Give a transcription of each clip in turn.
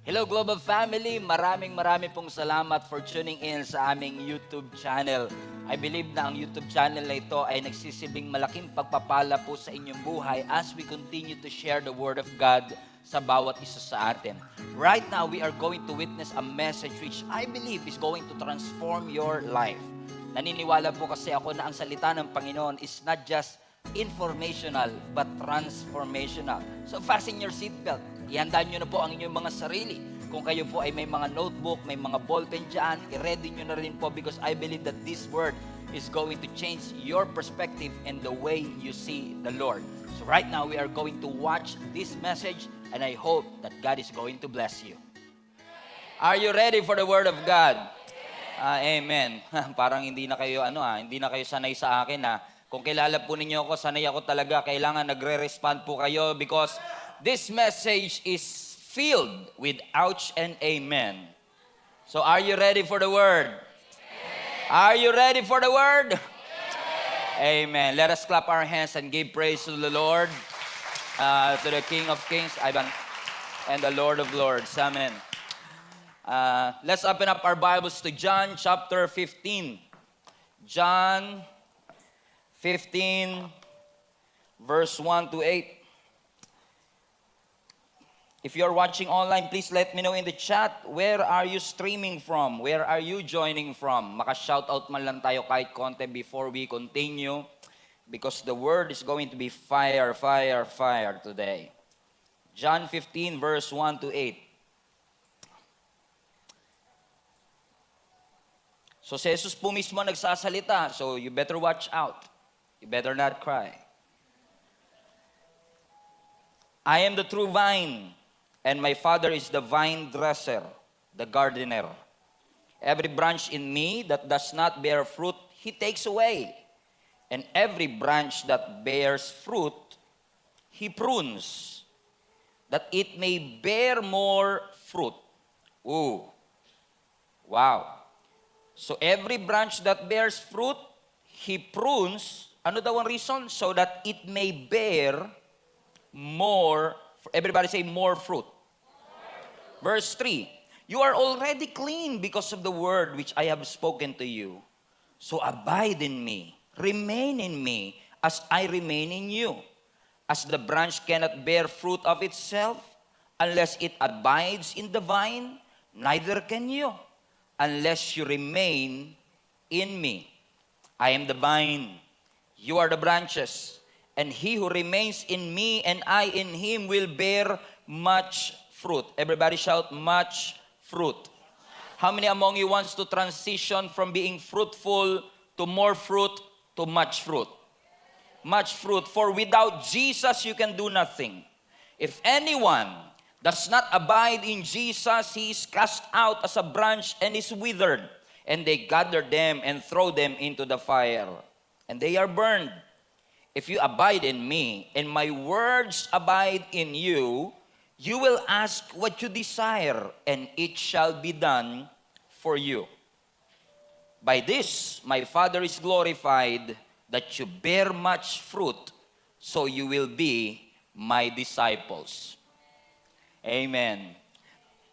Hello Global Family, maraming pong salamat for tuning in sa aming YouTube channel. I believe na ang YouTube channel na ito ay nagsisibing malaking pagpapala po sa inyong buhay as we continue to share the Word of God sa bawat isa sa atin. Right now, we are going to witness a message which I believe is going to transform your life. Naniniwala po kasi ako na ang salita ng Panginoon is not just informational but transformational. So fasten your seatbelt. Ihanda nyo na po ang inyong mga sarili. Kung kayo po ay may mga notebook, may mga ballpen dyan, i-ready nyo na rin po because I believe that this word is going to change your perspective and the way you see the Lord. So right now, we are going to watch this message and I hope that God is going to bless you. Are you ready for the Word of God? Amen. Parang hindi na kayo hindi na kayo sanay sa akin Kung kilala po ninyo ako, sanay ako talaga. Kailangan nagre-respond po kayo because this message is filled with ouch and amen. So are you ready for the word? Are you ready for the word? Amen. Let us clap our hands and give praise to the Lord, to the King of Kings, and the Lord of Lords. Amen. Let's open up our Bibles to John chapter 15. John 15, verse 1 to 8. If you're watching online, please let me know in the chat, where are you streaming from? Where are you joining from? Maka-shoutout man lang tayo kahit konti before we continue because the word is going to be fire, fire, fire today. John 15, verse 1 to 8. So si Jesus po mismo nagsasalita, so you better watch out. You better not cry. I am the true vine, and my Father is the vine dresser, the gardener. Every branch in me that does not bear fruit, He takes away. And every branch that bears fruit, He prunes, that it may bear more fruit. Ooh. Wow. So every branch that bears fruit, He prunes. Ano daw ang reason? So that it may bear more, everybody say more fruit. Verse 3, you are already clean because of the word which I have spoken to you. So abide in me, remain in me, as I remain in you. As the branch cannot bear fruit of itself, unless it abides in the vine, neither can you, unless you remain in me. I am the vine, you are the branches, and he who remains in me and I in him will bear much fruit. Everybody shout, much fruit. How many among you wants to transition from being fruitful to more fruit to much fruit? Much fruit. For without Jesus, you can do nothing. If anyone does not abide in Jesus, he is cast out as a branch and is withered. And they gather them and throw them into the fire. And they are burned. If you abide in me, and my words abide in you, you will ask what you desire, and it shall be done for you. By this, my Father is glorified, that you bear much fruit, so you will be my disciples. Amen.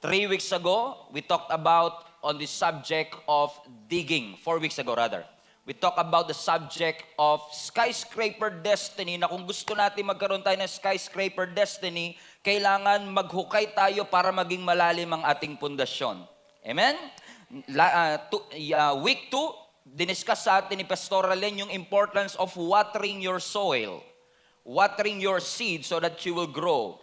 3 weeks ago, we talked about on the subject of digging. 4 weeks ago, rather. We talked about the subject of skyscraper destiny, na kung gusto natin magkaroon tayo ng skyscraper destiny, kailangan maghukay tayo para maging malalim ang ating pundasyon. Amen? Week 2, diniscuss sa atin ni Pastor Alen yung importance of watering your soil, watering your seed so that you will grow.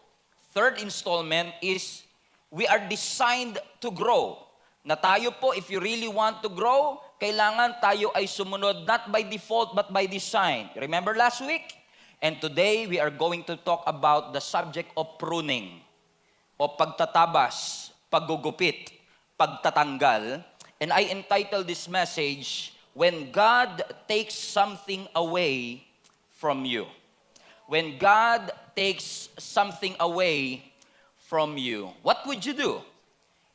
Third installment is, we are designed to grow. Na tayo po, if you really want to grow, kailangan tayo ay sumunod not by default but by design. Remember last week? And today, we are going to talk about the subject of pruning, o pagtatabas, paggugupit, pagtatanggal. And I entitled this message, When God Takes Something Away from You. When God takes something away from you, what would you do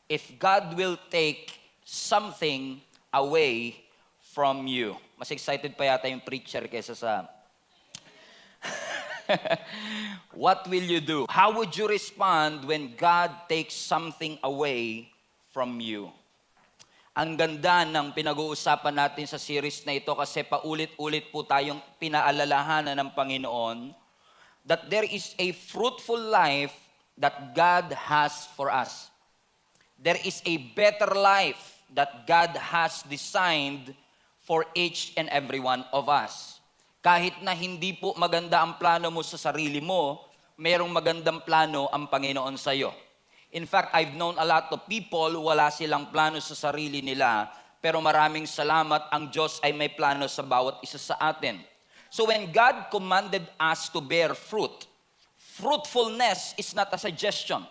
if God will take something away from you? Mas excited pa yata yung preacher kaysa sa What will you do? How would you respond when God takes something away from you? Ang ganda ng pinag-uusapan natin sa series na ito kasi paulit-ulit po tayong pinaalalahanan ng Panginoon that there is a fruitful life that God has for us. There is a better life that God has designed for each and every one of us. Kahit na hindi po maganda ang plano mo sa sarili mo, mayroong magandang plano ang Panginoon sa iyo. In fact, I've known a lot of people, wala silang plano sa sarili nila, pero maraming salamat, ang Diyos ay may plano sa bawat isa sa atin. So when God commanded us to bear fruit, fruitfulness is not a suggestion.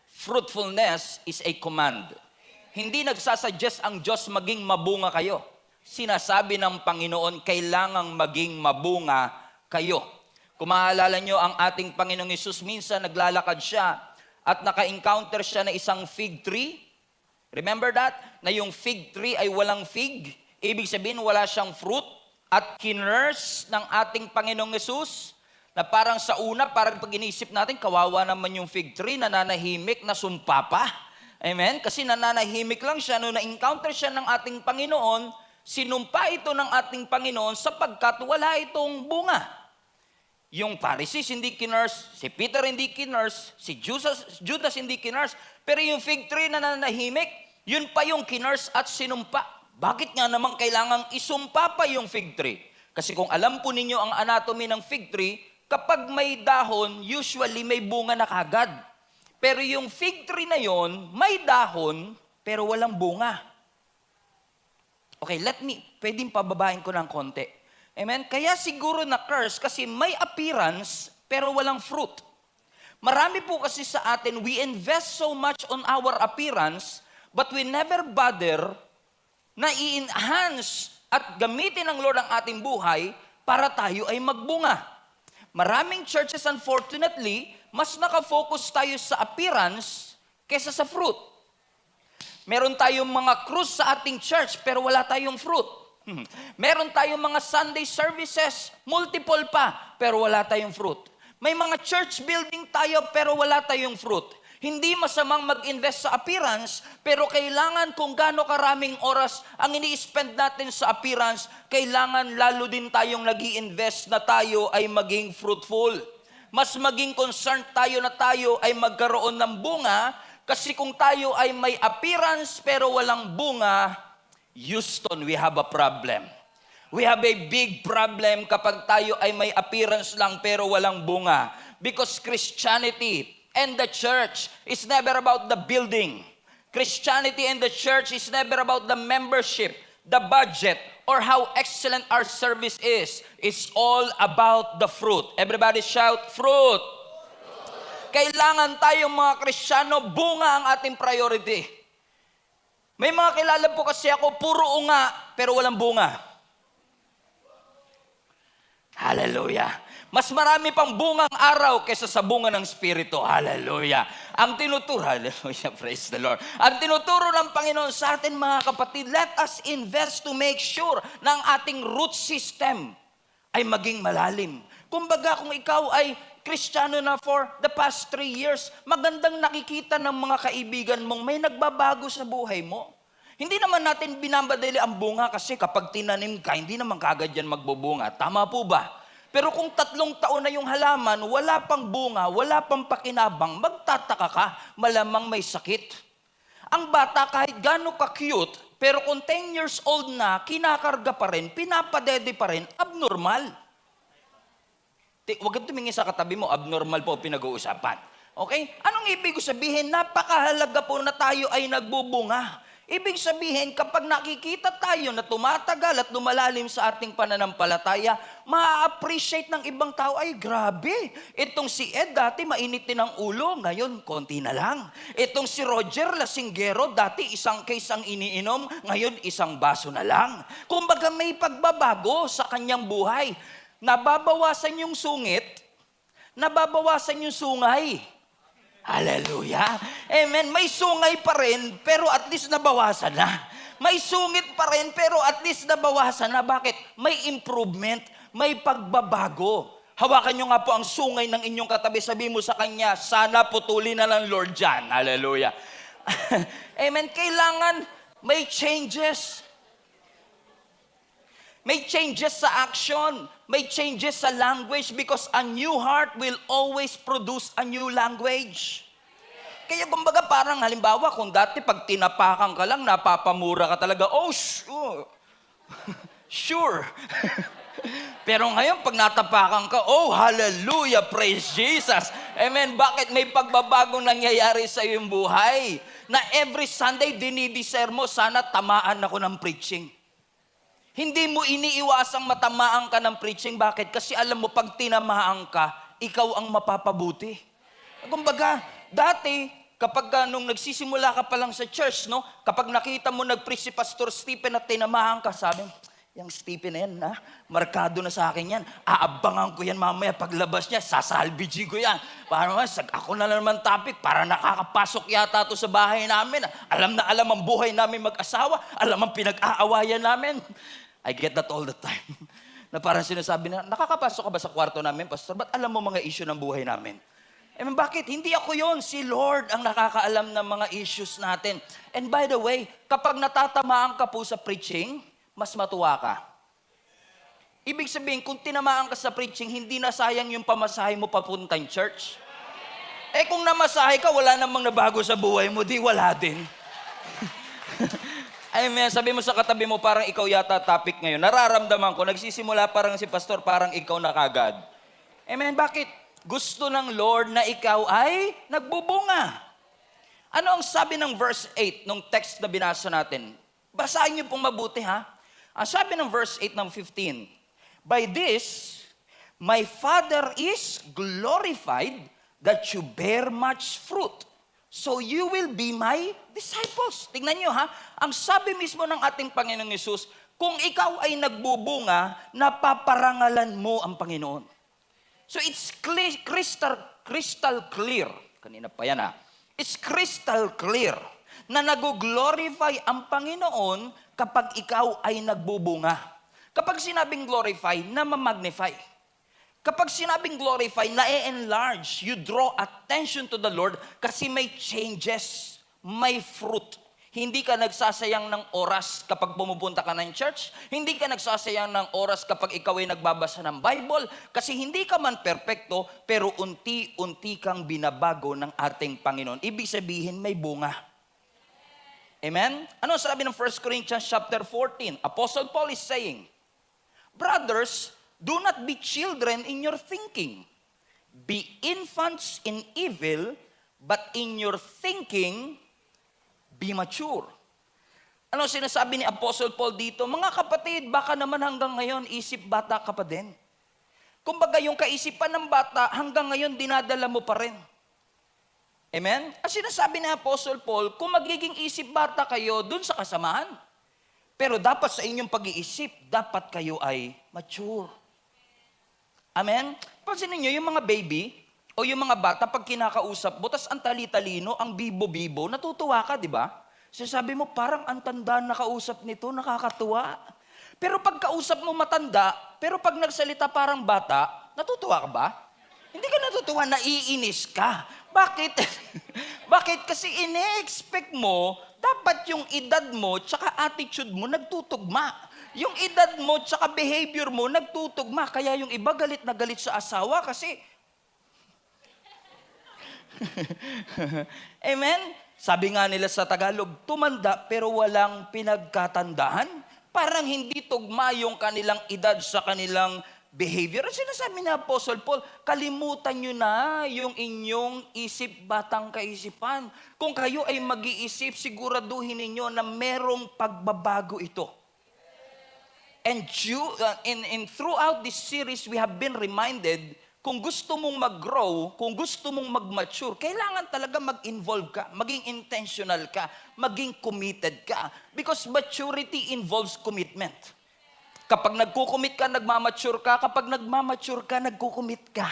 Fruitfulness is a command. Hindi nagsasuggest ang Diyos maging mabunga kayo. Sinasabi ng Panginoon, kailangang maging mabunga kayo. Kung maalala nyo, ang ating Panginoong Hesus, minsan naglalakad siya at naka-encounter siya na isang fig tree. Remember that? Na yung fig tree ay walang fig. Ibig sabihin, wala siyang fruit. At kinurse ng ating Panginoong Hesus, na parang sa una, parang pag inisip natin, kawawa naman yung fig tree, nananahimik, nasumpa pa. Amen? Kasi nananahimik lang siya. Nung na-encounter siya ng ating Panginoon, sinumpa ito ng ating Panginoon sapagkat wala itong bunga. Yung Pharisees hindi kinurse, si Peter hindi kinurse, si Judas hindi kinurse, pero yung fig tree na nananahimik, yun pa yung kinurse at sinumpa. Bakit nga naman kailangang isumpa pa yung fig tree? Kasi kung alam po ninyo ang anatomy ng fig tree, kapag may dahon, usually may bunga na kagad. Pero yung fig tree na yon, may dahon, pero walang bunga. Okay, pwedeng pababain ko ng konti. Amen? Kaya siguro na curse kasi may appearance pero walang fruit. Marami po kasi sa atin, we invest so much on our appearance but we never bother na i-enhance at gamitin ng Lord ang ating buhay para tayo ay magbunga. Maraming churches, unfortunately, mas nakafocus tayo sa appearance kesa sa fruit. Meron tayong mga krus sa ating church pero wala tayong fruit. Meron tayong mga Sunday services, multiple pa, pero wala tayong fruit. May mga church building tayo, pero wala tayong fruit. Hindi masamang mag-invest sa appearance, pero kailangan kung gaano karaming oras ang ini-spend natin sa appearance, kailangan lalo din tayong nag-i-invest na tayo ay maging fruitful. Mas maging concerned tayo na tayo ay magkaroon ng bunga, kasi kung tayo ay may appearance pero walang bunga, Houston, we have a problem. We have a big problem kapag tayo ay may appearance lang pero walang bunga. Because Christianity and the church is never about the building. Christianity and the church is never about the membership, the budget, or how excellent our service is. It's all about the fruit. Everybody shout, fruit! Kailangan tayong mga Kristiyano, bunga ang ating priority. May mga kilala po kasi ako, puro unga, pero walang bunga. Hallelujah. Mas marami pang bungang araw kaysa sa bunga ng Espiritu. Hallelujah. Hallelujah, praise the Lord. Ang tinuturo ng Panginoon sa atin, mga kapatid, let us invest to make sure na ang ating root system ay maging malalim. Kumbaga, kung ikaw ay Kristiyano na for the past 3 years, magandang nakikita ng mga kaibigan mong may nagbabago sa buhay mo. Hindi naman natin binabadali ang bunga kasi kapag tinanim ka, hindi naman kagad yan magbubunga. Tama po ba? Pero kung 3 taon na yung halaman, wala pang bunga, wala pang pakinabang, magtataka ka, malamang may sakit. Ang bata kahit gaano ka-cute, pero kung 10 years old na, kinakarga pa rin, pinapadede pa rin, abnormal. Huwag kang tumingin sa katabi mo, abnormal po pinag-uusapan. Okay? Anong ibig sabihin? Napakahalaga po na tayo ay nagbubunga. Ibig sabihin, kapag nakikita tayo na tumatagal at lumalalim sa ating pananampalataya, ma-appreciate ng ibang tao, ay grabe, itong si Ed dati mainit din ang ulo, ngayon konti na lang. Itong si Roger Lasinggero, dati isang case ang iniinom, ngayon isang baso na lang. Kumbaga may pagbabago sa kanyang buhay. Nababawasan yung sungit, nababawasan yung sungay. Hallelujah. Amen. May sungay pa rin, pero at least nabawasan na. May sungit pa rin, pero at least nabawasan na. Bakit? May improvement, may pagbabago. Hawakan nyo nga po ang sungay ng inyong katabi. Sabi mo sa kanya, sana putulin na lang Lord dyan. Hallelujah. Amen. Kailangan may changes. May changes sa action. May changes sa language because a new heart will always produce a new language. Kaya kumbaga parang halimbawa kung dati pag tinapakan ka lang, napapamura ka talaga, oh, sure. Sure. Pero ngayon pag natapakan ka, oh, hallelujah, praise Jesus. Amen. Bakit may pagbabagong nangyayari sa iyong buhay? Na every Sunday dinideserve mo, sana tamaan ako ng preaching. Hindi mo iniiwasang matamaan ka ng preaching. Bakit? Kasi alam mo, pag tinamaan ka, ikaw ang mapapabuti. Kumbaga, dati, kapag nung nagsisimula ka pa lang sa church, no? Kapag nakita mo nag-preach si Pastor Stephen at tinamaan ka, sabi, yung Stephen na yan, markado na sa akin yan. Aabangan ko yan mamaya paglabas niya, sasalbiji ko yan. Para ako na naman topic, para nakakapasok yata to sa bahay namin. Alam na alam ang buhay namin mag-asawa, alam ang pinag-aawayan namin. I get that all the time. Na parang sinasabi na, nakakapasok ka ba sa kwarto namin, Pastor? Ba't alam mo mga issue ng buhay namin? Bakit? Hindi ako yon. Si Lord ang nakakaalam ng mga issues natin. And by the way, kapag natatamaan ka po sa preaching, mas matuwa ka. Ibig sabihin, kung tinamaan ka sa preaching, hindi na sayang yung pamasahe mo papuntang church. Kung namasahe ka, wala namang nabago sa buhay mo, di wala din. Amen. Sabi mo sa katabi mo, parang ikaw yata topic ngayon. Nararamdaman ko, nagsisimula parang si Pastor, parang ikaw na kagad. Amen. Bakit? Gusto ng Lord na ikaw ay nagbubunga. Ano ang sabi ng verse 8 nung text na binasa natin? Basahin niyo pong mabuti, ha? Ang sabi ng verse 8 ng 15, by this, my Father is glorified that you bear much fruit. So you will be my disciples. Tingnan nyo, ha? Ang sabi mismo ng ating Panginoong Yesus, kung ikaw ay nagbubunga, napaparangalan mo ang Panginoon. So it's crystal clear. Kanina pa yan, ha? It's crystal clear na nag-glorify ang Panginoon kapag ikaw ay nagbubunga. Kapag sinabing glorify, na ma-magnify. Kapag sinabing glorify, na-enlarge, you draw attention to the Lord kasi may changes, may fruit. Hindi ka nagsasayang ng oras kapag pumupunta ka ng church. Hindi ka nagsasayang ng oras kapag ikaw ay nagbabasa ng Bible. Kasi hindi ka man perpekto, pero unti-unti kang binabago ng ating Panginoon. Ibig sabihin, may bunga. Amen? Ano sabi ng 1 Corinthians chapter 14? Apostle Paul is saying, brothers, do not be children in your thinking. Be infants in evil, but in your thinking, be mature. Ano sinasabi ni Apostle Paul dito? Mga kapatid, baka naman hanggang ngayon isip bata ka pa din. Kumbaga yung kaisipan ng bata, hanggang ngayon dinadala mo pa rin. Amen? Ang sinasabi ni Apostle Paul, kung magiging isip bata kayo dun sa kasamahan, pero dapat sa inyong pag-iisip, dapat kayo ay mature. Amen? Pansinin nyo, yung mga baby o yung mga bata, pag kinakausap mo, tas ang tali-talino, ang bibo-bibo, natutuwa ka, di ba? Sabi mo, parang ang tanda na kausap nito, nakakatuwa. Pero pag kausap mo matanda, pero pag nagsalita parang bata, natutuwa ka ba? Hindi ka natutuwa, naiinis ka. Bakit? Bakit? Kasi ine-expect mo, dapat yung edad mo, tsaka attitude mo, nagtutugma. Yung edad mo, tsaka behavior mo, nagtutugma. Kaya yung iba galit na galit sa asawa kasi... Amen? Sabi nga nila sa Tagalog, tumanda pero walang pinagkatandaan. Parang hindi tugma yung kanilang edad sa kanilang behavior. Ang sinasabi ni Apostle Paul, kalimutan nyo na yung inyong isip batang kaisipan. Kung kayo ay mag-iisip, siguraduhin ninyo na merong pagbabago ito. And throughout this series, we have been reminded, kung gusto mong mag-grow, kung gusto mong mag-mature, kailangan talaga mag-involve ka, maging intentional ka, maging committed ka. Because maturity involves commitment. Kapag nagkukumit ka, nagmamature ka. Kapag nagmamature ka, nagkukumit ka.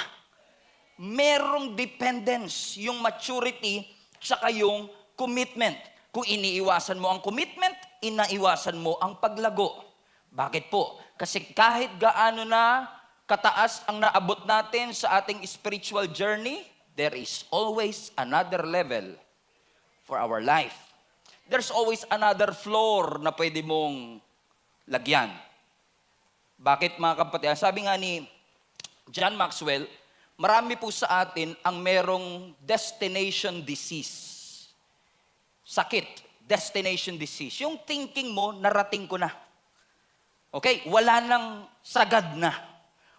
Merong dependence, yung maturity, tsaka yung commitment. Kung iniiwasan mo ang commitment, inaiwasan mo ang paglago. Bakit po? Kasi kahit gaano na kataas ang naabot natin sa ating spiritual journey, there is always another level for our life. There's always another floor na pwede mong lagyan. Bakit mga kapatid? Sabi nga ni John Maxwell, marami po sa atin ang merong destination disease. Sakit, destination disease. Yung thinking mo, narating ko na. Okay? Wala nang sagad na.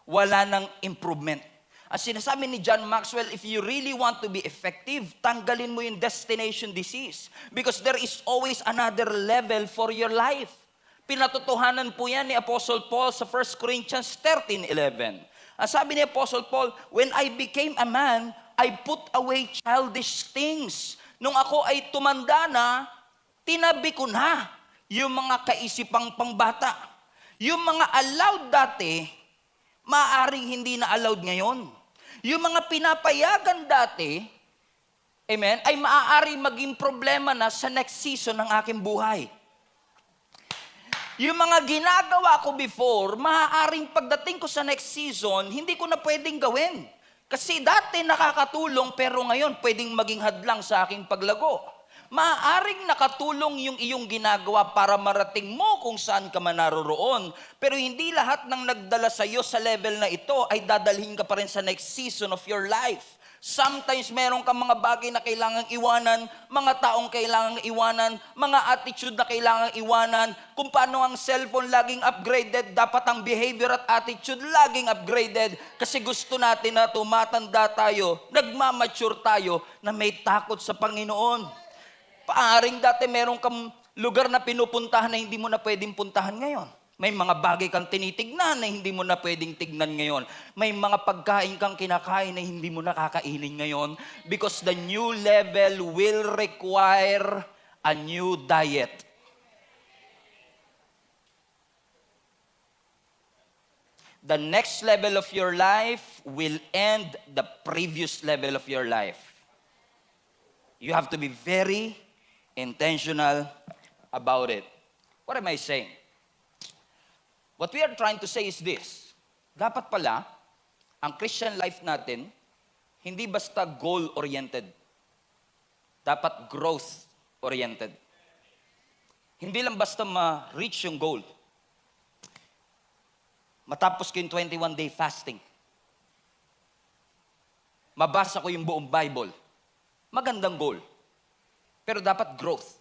Wala nang improvement. Ang sinasabi ni John Maxwell, if you really want to be effective, tanggalin mo yung destination disease. Because there is always another level for your life. Pinatotohanan po yan ni Apostle Paul sa 1 Corinthians 13:11. Ang sabi ni Apostle Paul, when I became a man, I put away childish things. Nung ako ay tumanda na, tinabi ko na yung mga kaisipang pangbata. Yung mga allowed dati, maaaring hindi na allowed ngayon. Yung mga pinapayagan dati, amen, ay maaaring maging problema na sa next season ng aking buhay. Yung mga ginagawa ko before, maaaring pagdating ko sa next season, hindi ko na pwedeng gawin. Kasi dati nakakatulong, pero ngayon pwedeng maging hadlang sa aking paglago. Maaaring nakatulong yung iyong ginagawa para marating mo kung saan ka man naroroon. Pero hindi lahat ng nagdala sa iyo sa level na ito ay dadalhin ka pa rin sa next season of your life. Sometimes meron kang mga bagay na kailangang iwanan, mga taong kailangang iwanan, mga attitude na kailangang iwanan. Kung paano ang cellphone laging upgraded, dapat ang behavior at attitude laging upgraded. Kasi gusto natin na tumatanda tayo, nagmamature tayo, na may takot sa Panginoon. Paaring dati meron kang lugar na pinupuntahan na hindi mo na pwedeng puntahan ngayon. May mga bagay kang tinitignan na hindi mo na pwedeng tignan ngayon. May mga pagkain kang kinakain na hindi mo na kakainin ngayon because the new level will require a new diet. The next level of your life will end the previous level of your life. You have to be very intentional about it. What am I saying? What we are trying to say is this. Dapat pala, ang Christian life natin, hindi basta goal-oriented. Dapat growth-oriented. Hindi lang basta ma-reach yung goal. Matapos ko yung 21-day fasting. Mabasa ko yung buong Bible. Magandang goal. Pero dapat growth.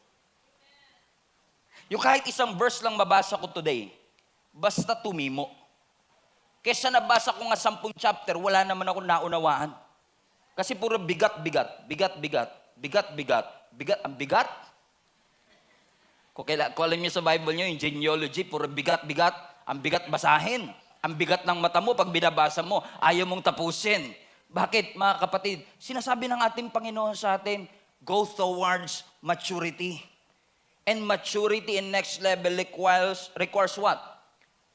Yung kahit isang verse lang mabasa ko today, basta tumimo. Kesa nabasa ko nga 10 chapter, wala naman ako naunawaan. Kasi puro bigat-bigat, bigat-bigat, bigat-bigat, bigat, ang bigat. Kung alam niyo sa Bible niyo, yung genealogy, puro bigat-bigat, ang bigat basahin. Ang bigat ng mata mo, pag binabasa mo, ayaw mong tapusin. Bakit, mga kapatid? Sinasabi ng ating Panginoon sa atin, go towards maturity. And maturity in next level requires what?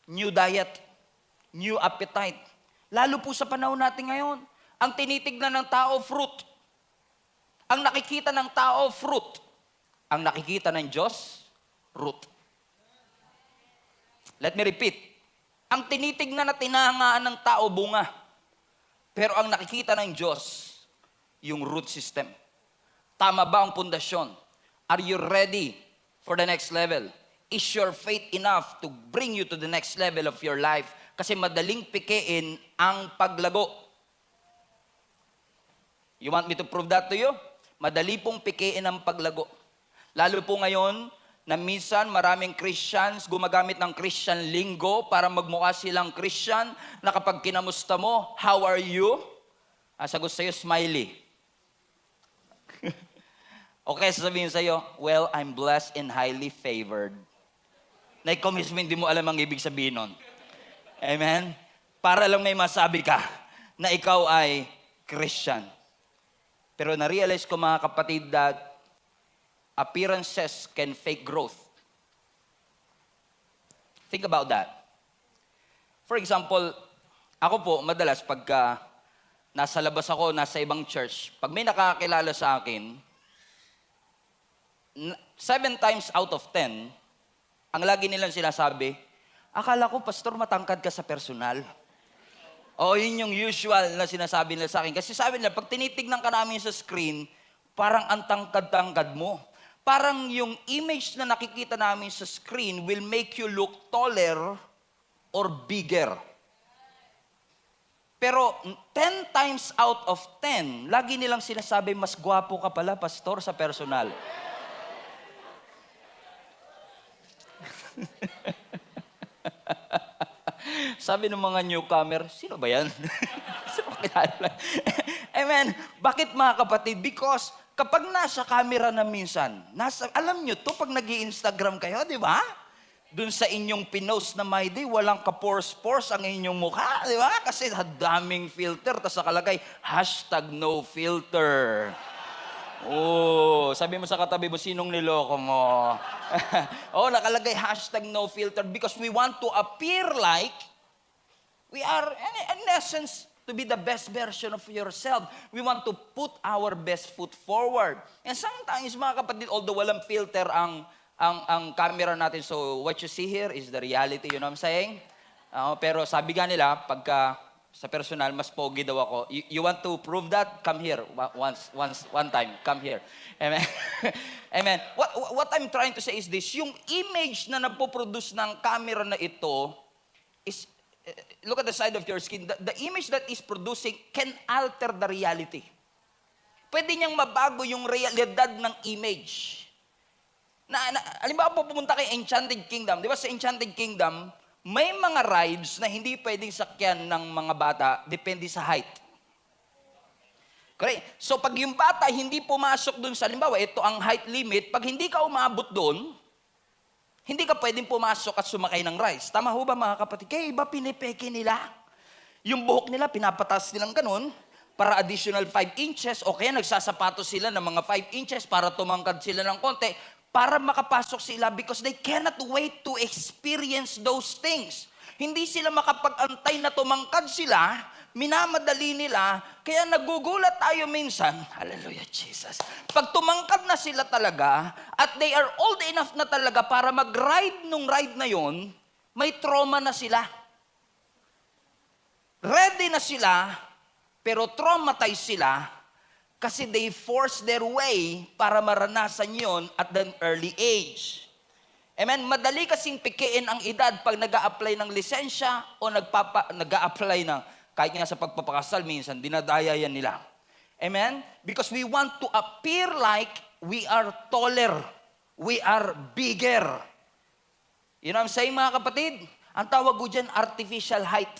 New diet, new appetite. Lalo po sa panahon natin ngayon, ang tinitignan ng tao, fruit. Ang nakikita ng tao, fruit. Ang nakikita ng Diyos, root. Let me repeat. Ang tinitignan at tinahangaan ng tao, bunga. Pero ang nakikita ng Diyos, yung root system. Tama ba ang pundasyon? Are you ready for the next level? Is your faith enough to bring you to the next level of your life? Kasi madaling pikein ang paglago. You want me to prove that to you? Madali pong pikein ang paglago. Lalo po ngayon, na minsan maraming Christians gumagamit ng Christian lingo para magmukha silang Christian, na kapag kinamusta mo, how are you? Sagot sa'yo, smiley. Okay, sasabihin sa'yo, well, I'm blessed and highly favored. Na ikaw mismo hindi mo alam ang ibig sabihin nun. Amen? Para lang may masabi ka na ikaw ay Christian. Pero na-realize ko mga kapatid that appearances can fake growth. Think about that. For example, ako po, madalas pagka nasa labas ako, nasa ibang church, pag may nakakilala sa akin, 7 times out of 10, ang lagi nilang sinasabi, akala ko, pastor, matangkad ka sa personal. O, yun yung usual na sinasabi nila sa akin. Kasi sabi nila, pag tinitignan ka namin sa screen, parang ang tangkad-tangkad mo. Parang yung image na nakikita namin sa screen will make you look taller or bigger. Pero 10 times out of 10, lagi nilang sinasabi, mas gwapo ka pala, pastor, sa personal. Sabi ng mga newcomer, sino ba yan? Sino kilala? Amen. Bakit mga kapatid? Because kapag nasa camera na minsan, alam nyo to pag nag-i-Instagram kayo, di ba? Doon sa inyong pinost na my day, walang ka-pores-pores ang inyong mukha, di ba? Kasi daming filter, tapos nakalagay, #NoFilter. Oh, sabi mo sa katabi mo, sinong niloko mo? Oh, nakalagay #NoFilter because we want to appear like we are, in essence, to be the best version of yourself. We want to put our best foot forward. And sometimes, mga kapatid, although walang filter ang camera natin, so what you see here is the reality, you know what I'm saying? Pero sabi nga nila, pagka sa personal, mas pogi daw ako. You want to prove that? Come here. One time. Come here. Amen. Amen. What I'm trying to say is this. Yung image na napoproduce ng camera na ito is, look at the side of your skin. The image that is producing can alter the reality. Pwede niyang mabago yung realidad ng image. Halimbawa po pumunta kay Enchanted Kingdom. Di ba sa Enchanted Kingdom, may mga rides na hindi pwedeng sakyan ng mga bata, depende sa height. Correct? So pag yung bata hindi pumasok dun sa, halimbawa, ito ang height limit, pag hindi ka umabot dun, hindi ka pwedeng pumasok at sumakay ng rides. Tama ho ba mga kapatid? Kaya iba pinipeke nila. Yung buhok nila, pinapatas nilang ganun, para additional 5 inches, o kaya nagsasapatos sila ng mga 5 inches para tumangkad sila ng konti, para makapasok sila because they cannot wait to experience those things. Hindi sila makapag-antay na tumangkad sila, minamadali nila, kaya nagugulat tayo minsan, hallelujah Jesus, pag tumangkad na sila talaga, at they are old enough na talaga para mag-ride nung ride na yon, may trauma na sila. Ready na sila, pero traumatized sila, kasi they force their way para maranasan yon at an early age. Amen? Madali kasing pikiin ang edad pag nag-a-apply ng lisensya o nag-a-apply ng, kahit nga sa pagpapakasal minsan, dinadaya yan nila. Amen? Because we want to appear like we are taller, we are bigger. You know what I'm saying mga kapatid? Ang tawag ko dyan, artificial height.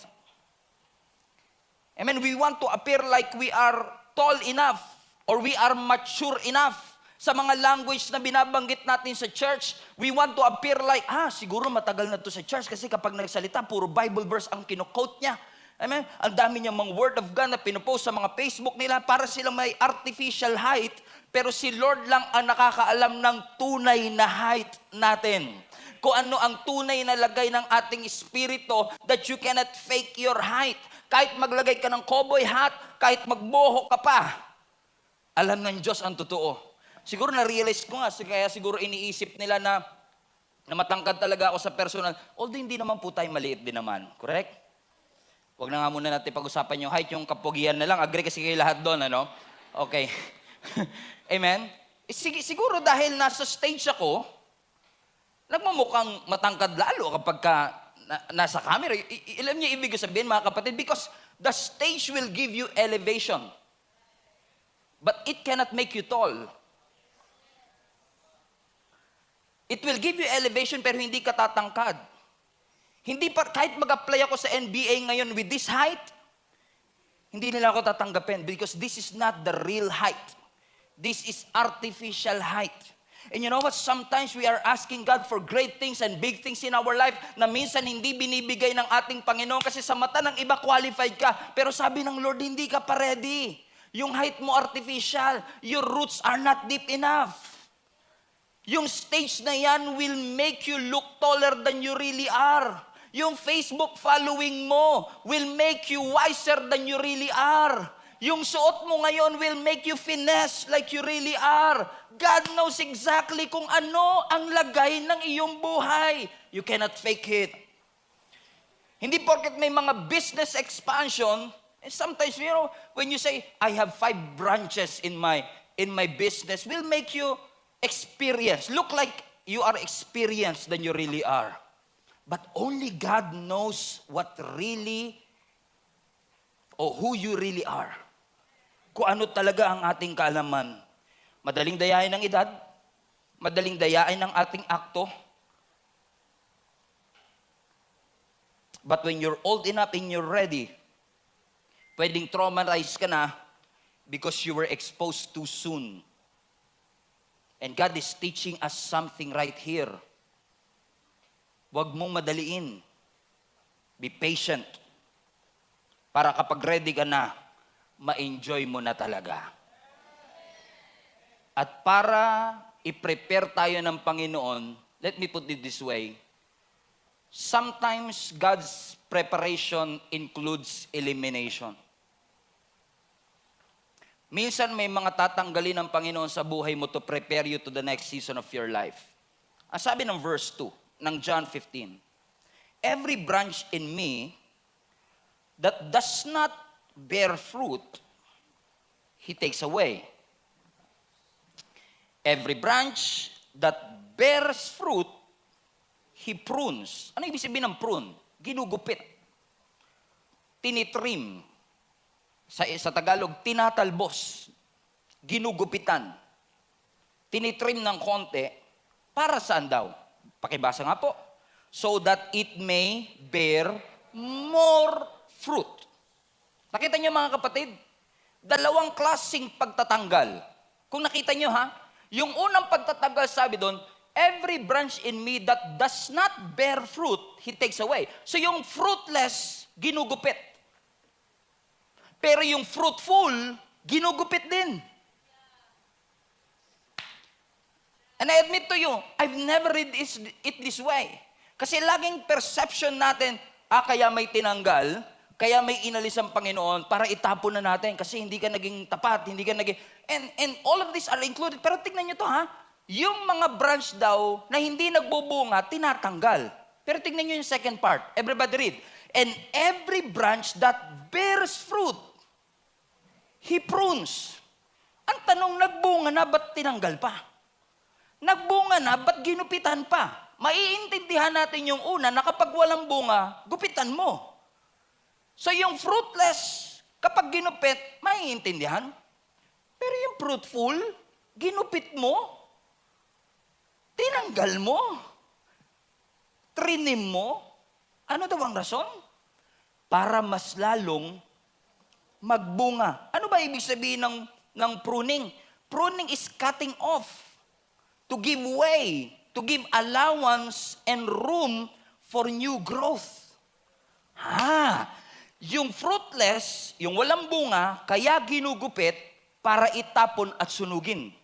Amen? We want to appear like we are tall enough or we are mature enough. Sa mga language na binabanggit natin sa church, we want to appear like, siguro matagal na to sa church kasi kapag nagsalita, puro Bible verse ang kino-quote niya. Amen? Ang dami niyang mga word of God na pinopost sa mga Facebook nila para silang may artificial height, pero si Lord lang ang nakakaalam ng tunay na height natin. Kung ano ang tunay na lagay ng ating espiritu that you cannot fake your height. Kahit maglagay ka ng cowboy hat, kahit magboho ka pa, alam ng Diyos ang totoo. Siguro na-realize ko nga, kaya siguro iniisip nila na matangkad talaga ako sa personal. Although hindi naman po tayo maliit din naman. Correct? Huwag na nga muna natin pag-usapan yung height, yung kapugian na lang. Agree kasi kayo lahat doon, ano? Okay. Amen? Siguro dahil nasa stage ako, nagmumukhang matangkad lalo kapag nasa camera. Alam niyo ibig sabihin mga kapatid, because the stage will give you elevation. But it cannot make you tall. It will give you elevation pero hindi ka tatangkad. Kahit mag-apply ako sa NBA ngayon with this height, hindi nila ako tatanggapin because this is not the real height. This is artificial height. And you know what? Sometimes we are asking God for great things and big things in our life na minsan hindi binibigay ng ating Panginoon kasi sa mata ng iba qualified ka. Pero sabi ng Lord, hindi ka pa ready. Yung height mo artificial. Your roots are not deep enough. Yung stage na yan will make you look taller than you really are. Yung Facebook following mo will make you wiser than you really are. Yung suot mo ngayon will make you finesse like you really are. God knows exactly kung ano ang lagay ng iyong buhay. You cannot fake it. Hindi porket may mga business expansion, and sometimes, when you say, I have 5 branches in my business, will make you look like you are experienced than you really are. But only God knows what really, o who you really are. Kung ano talaga ang ating kaalaman. Madaling dayain ng edad, madaling dayain ng ating akto. But when you're old enough and you're ready, pwedeng traumatized ka na because you were exposed too soon. And God is teaching us something right here. Huwag mong madaliin. Be patient. Para kapag ready ka na, ma-enjoy mo na talaga. At para i-prepare tayo ng Panginoon, let me put it this way, sometimes God's preparation includes elimination. Minsan may mga tatanggalin ng Panginoon sa buhay mo to prepare you to the next season of your life. Ang sabi ng verse 2 ng John 15, every branch in me that does not bear fruit, He takes away. Every branch that bears fruit, He prunes. Ano ibig sabihin ng prune? Ginugupit. Tinitrim. Sa Tagalog, tinatalbos. Ginugupitan. Tinitrim ng konti. Para saan daw? Pakibasa nga po. So that it may bear more fruit. Nakita niyo mga kapatid? Dalawang klaseng pagtatanggal. Kung nakita niyo yung unang pagtatanggal sabi doon, every branch in me that does not bear fruit, He takes away. So yung fruitless, ginugupit. Pero yung fruitful, ginugupit din. And I admit to you, I've never read it this way. Kasi laging perception natin, kaya may tinanggal, kaya may inalis ang Panginoon para itapon na natin kasi hindi ka naging tapat, hindi ka naging... And all of these are included. Pero tignan nyo to yung mga branch daw na hindi nagbubunga, tinatanggal. Pero tignan nyo yung second part. Everybody read. And every branch that bears fruit, He prunes. Ang tanong, nagbunga na, ba't tinanggal pa? Nagbunga na, ba't ginupitan pa? Maiintindihan natin yung una na kapag walang bunga, gupitan mo. So yung fruitless, kapag ginupit, maiintindihan. Pero yung fruitful, ginupit mo, tinanggal mo, trinim mo. Ano daw ang rason? Para mas lalong magbunga. Ano ba ibig sabihin ng pruning? Pruning is cutting off, to give way, to give allowance and room for new growth. Yung fruitless, yung walang bunga, kaya ginugupit para itapon at sunugin.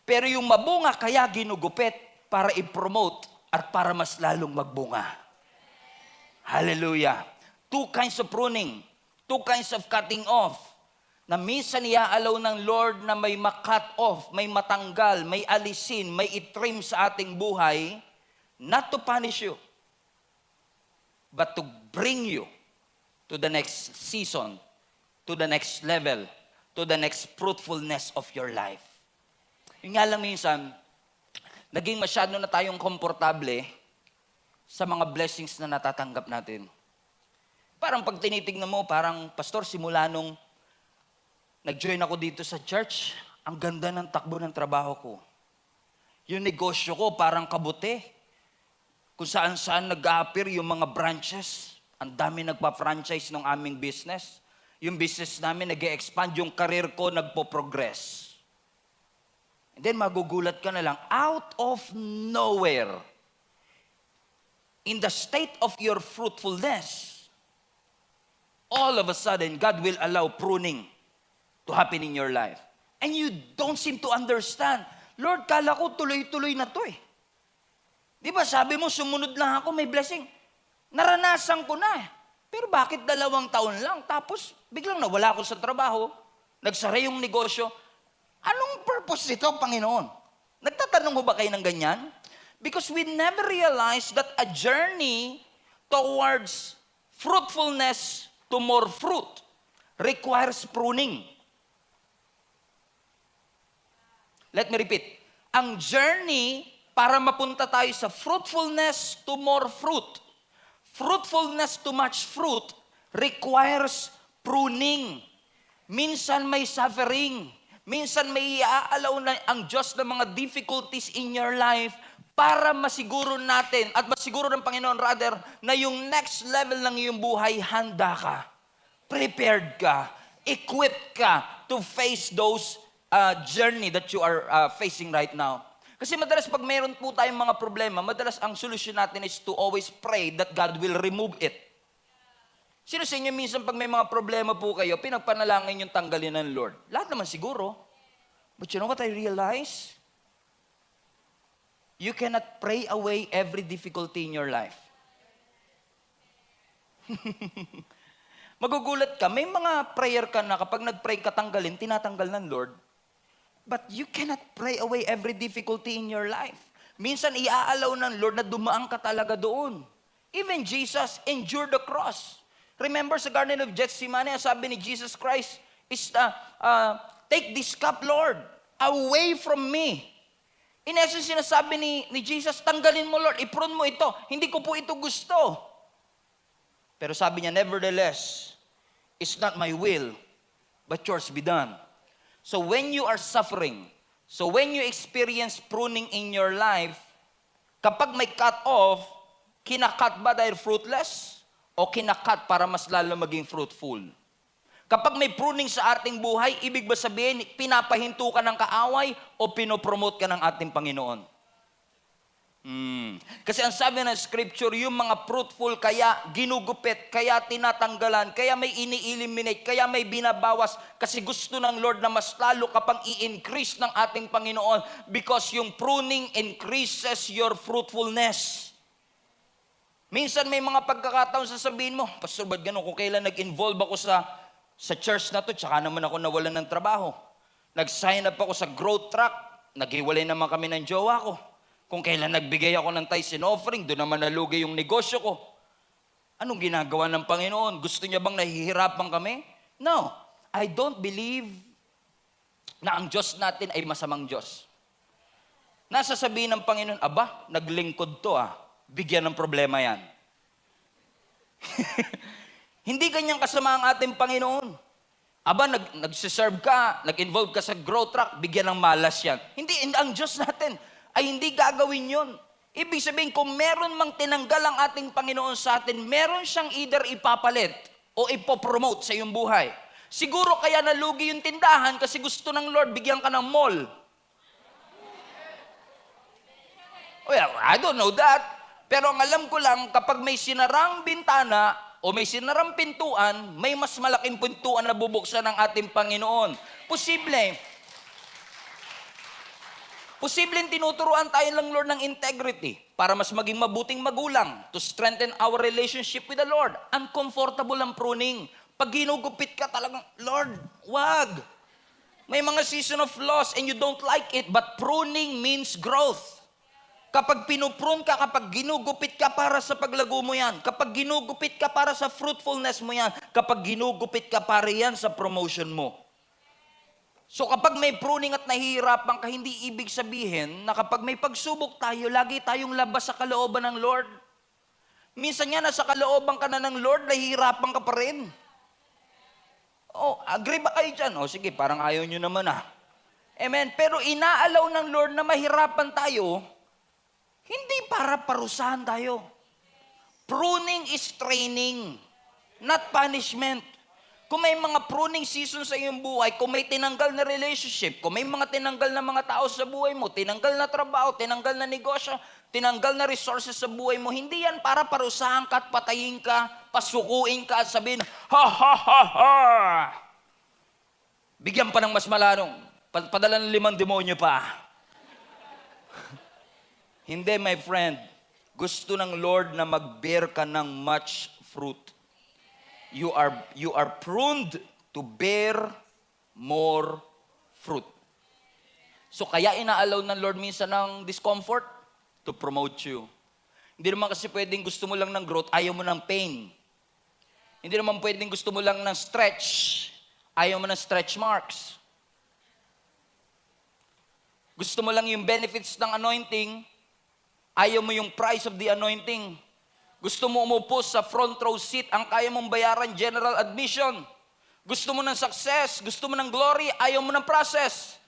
Pero yung mabunga, kaya ginugupit para i-promote at para mas lalong magbunga. Hallelujah. 2 kinds of pruning, 2 kinds of cutting off, na minsan iaalaw ng Lord na may ma-cut off, may matanggal, may alisin, may itrim sa ating buhay, not to punish you, but to bring you to the next season, to the next level, to the next fruitfulness of your life. Yung nga lang minsan, naging masyado na tayong komportable sa mga blessings na natatanggap natin. Parang pag tinitignan mo, parang, Pastor, simula nung nag-join ako dito sa church, ang ganda ng takbo ng trabaho ko. Yung negosyo ko, parang kabuti. Kung saan-saan nag-a-appear yung mga branches. Ang dami nagpa-franchise ng aming business. Yung business namin nag-e-expand, yung career ko nagpo-progress. And then magugulat ka na lang, out of nowhere, in the state of your fruitfulness, all of a sudden, God will allow pruning to happen in your life. And you don't seem to understand. Lord, kala ko tuloy-tuloy na to Di ba sabi mo, sumunod lang ako, may blessing. Naranasan ko na Pero bakit 2 taon lang? Tapos biglang nawala ako sa trabaho, nagsara yung negosyo. Anong purpose nito, Panginoon? Nagtatanong mo ba kayo ng ganyan? Because we never realize that a journey towards fruitfulness to more fruit requires pruning. Let me repeat. Ang journey para mapunta tayo sa fruitfulness to more fruit, fruitfulness to much fruit, requires pruning. Minsan may suffering. Minsan may iaalaw na ang Diyos ng mga difficulties in your life para masiguro natin at masiguro ng Panginoon rather na yung next level ng iyong buhay, handa ka, prepared ka, equipped ka to face those journey that you are facing right now. Kasi madalas pag mayroon po tayong mga problema, madalas ang solusyon natin is to always pray that God will remove it. Sino sa inyo minsan pag may mga problema po kayo, pinagpanalangin yung tanggalin ng Lord? Lahat naman siguro. But you know what I realize? You cannot pray away every difficulty in your life. Magugulat ka, may mga prayer ka na kapag nag-pray ka tanggalin, tinatanggal ng Lord. But you cannot pray away every difficulty in your life. Minsan iaalaw ng Lord na dumaan ka talaga doon. Even Jesus endured the cross. Remember sa Garden of Gethsemane, sabi ni Jesus Christ is, take this cup, Lord, away from me. In essence, sinasabi ni Jesus, tanggalin mo, Lord, i-prune mo ito. Hindi ko po ito gusto. Pero sabi niya, nevertheless, it's not my will, but yours be done. So when you are suffering, so when you experience pruning in your life, kapag may cut off, kinakat ba dahil fruitless? O kinakat para mas lalo maging fruitful? Kapag may pruning sa ating buhay, ibig ba sabihin, pinapahinto ka ng kaaway o pinopromote ka ng ating Panginoon? Kasi ang sabi ng scripture, yung mga fruitful kaya ginugupit, kaya tinatanggalan, kaya may ini-eliminate, kaya may binabawas, kasi gusto ng Lord na mas lalo kapang i-increase ng ating Panginoon because yung pruning increases your fruitfulness. Minsan may mga pagkakataon sasabihin mo, Pastor, ba't ganun? Kung kailan nag-involve ako sa church na to, tsaka naman ako nawalan ng trabaho. Nag-sign up ako sa growth track, naghiwalay naman kami ng jowa ko. Kung kailan nagbigay ako ng tithes and offering, doon naman nalugi yung negosyo ko. Anong ginagawa ng Panginoon? Gusto niya bang nahihirapan kami? No. I don't believe na ang Diyos natin ay masamang Diyos. Nasasabihin ng Panginoon, aba, naglingkod to bigyan ng problema yan. Hindi ganyang kasama ang ating Panginoon. Aba, nagsiserve ka, nag-involve ka sa growth track, bigyan ng malas yan. Hindi, ang Diyos natin ay hindi gagawin yun. Ibig sabihin, kung meron mang tinanggal ang ating Panginoon sa atin, meron siyang either ipapalit o ipopromote sa iyong buhay. Siguro kaya nalugi yung tindahan kasi gusto ng Lord, bigyan ka ng mall. Well, I don't know that. Pero ang alam ko lang, kapag may sinarang bintana o may sinarang pintuan, may mas malaking pintuan na bubuksan ng ating Panginoon. Posibleng tinuturuan tayo ng Lord ng integrity para mas maging mabuting magulang to strengthen our relationship with the Lord. Uncomfortable ang pruning. Pag ginugupit ka talagang, Lord, wag. May mga season of loss and you don't like it, but pruning means growth. Kapag pinuprune ka, kapag ginugupit ka para sa paglago mo yan, kapag ginugupit ka para sa fruitfulness mo yan, kapag ginugupit ka para yan sa promotion mo. So kapag may pruning at nahihirapan ka, hindi ibig sabihin na kapag may pagsubok tayo, lagi tayong labas sa kalooban ng Lord. Minsan nga, nasa kalooban ka na ng Lord, nahihirapan ka pa rin. Oh, agree ba kayo dyan? Oh, sige, parang ayaw nyo naman Amen. Pero inaalaw ng Lord na mahirapan tayo, hindi para parusahan tayo. Pruning is training, not punishment. Kung may mga pruning season sa iyong buhay, kung may tinanggal na relationship, kung may mga tinanggal na mga tao sa buhay mo, tinanggal na trabaho, tinanggal na negosyo, tinanggal na resources sa buhay mo, hindi yan para parusahan ka at patayin ka, pasukuin ka at sabihin, ha ha ha ha! Bigyan pa ng mas malalong, padala ng 5 demonyo pa. Hindi, my friend. Gusto ng Lord na mag-bear ka ng much fruit. You are pruned to bear more fruit. So kaya inaalaw ng Lord minsan ng discomfort to promote you. Hindi naman kasi pwedeng gusto mo lang ng growth, ayaw mo ng pain. Hindi naman pwedeng gusto mo lang ng stretch, ayaw mo ng stretch marks. Gusto mo lang yung benefits ng anointing, ayaw mo yung price of the anointing. Gusto mo umupo sa front row seat, ang kaya mong bayaran general admission. Gusto mo ng success, gusto mo ng glory, ayaw mo ng process.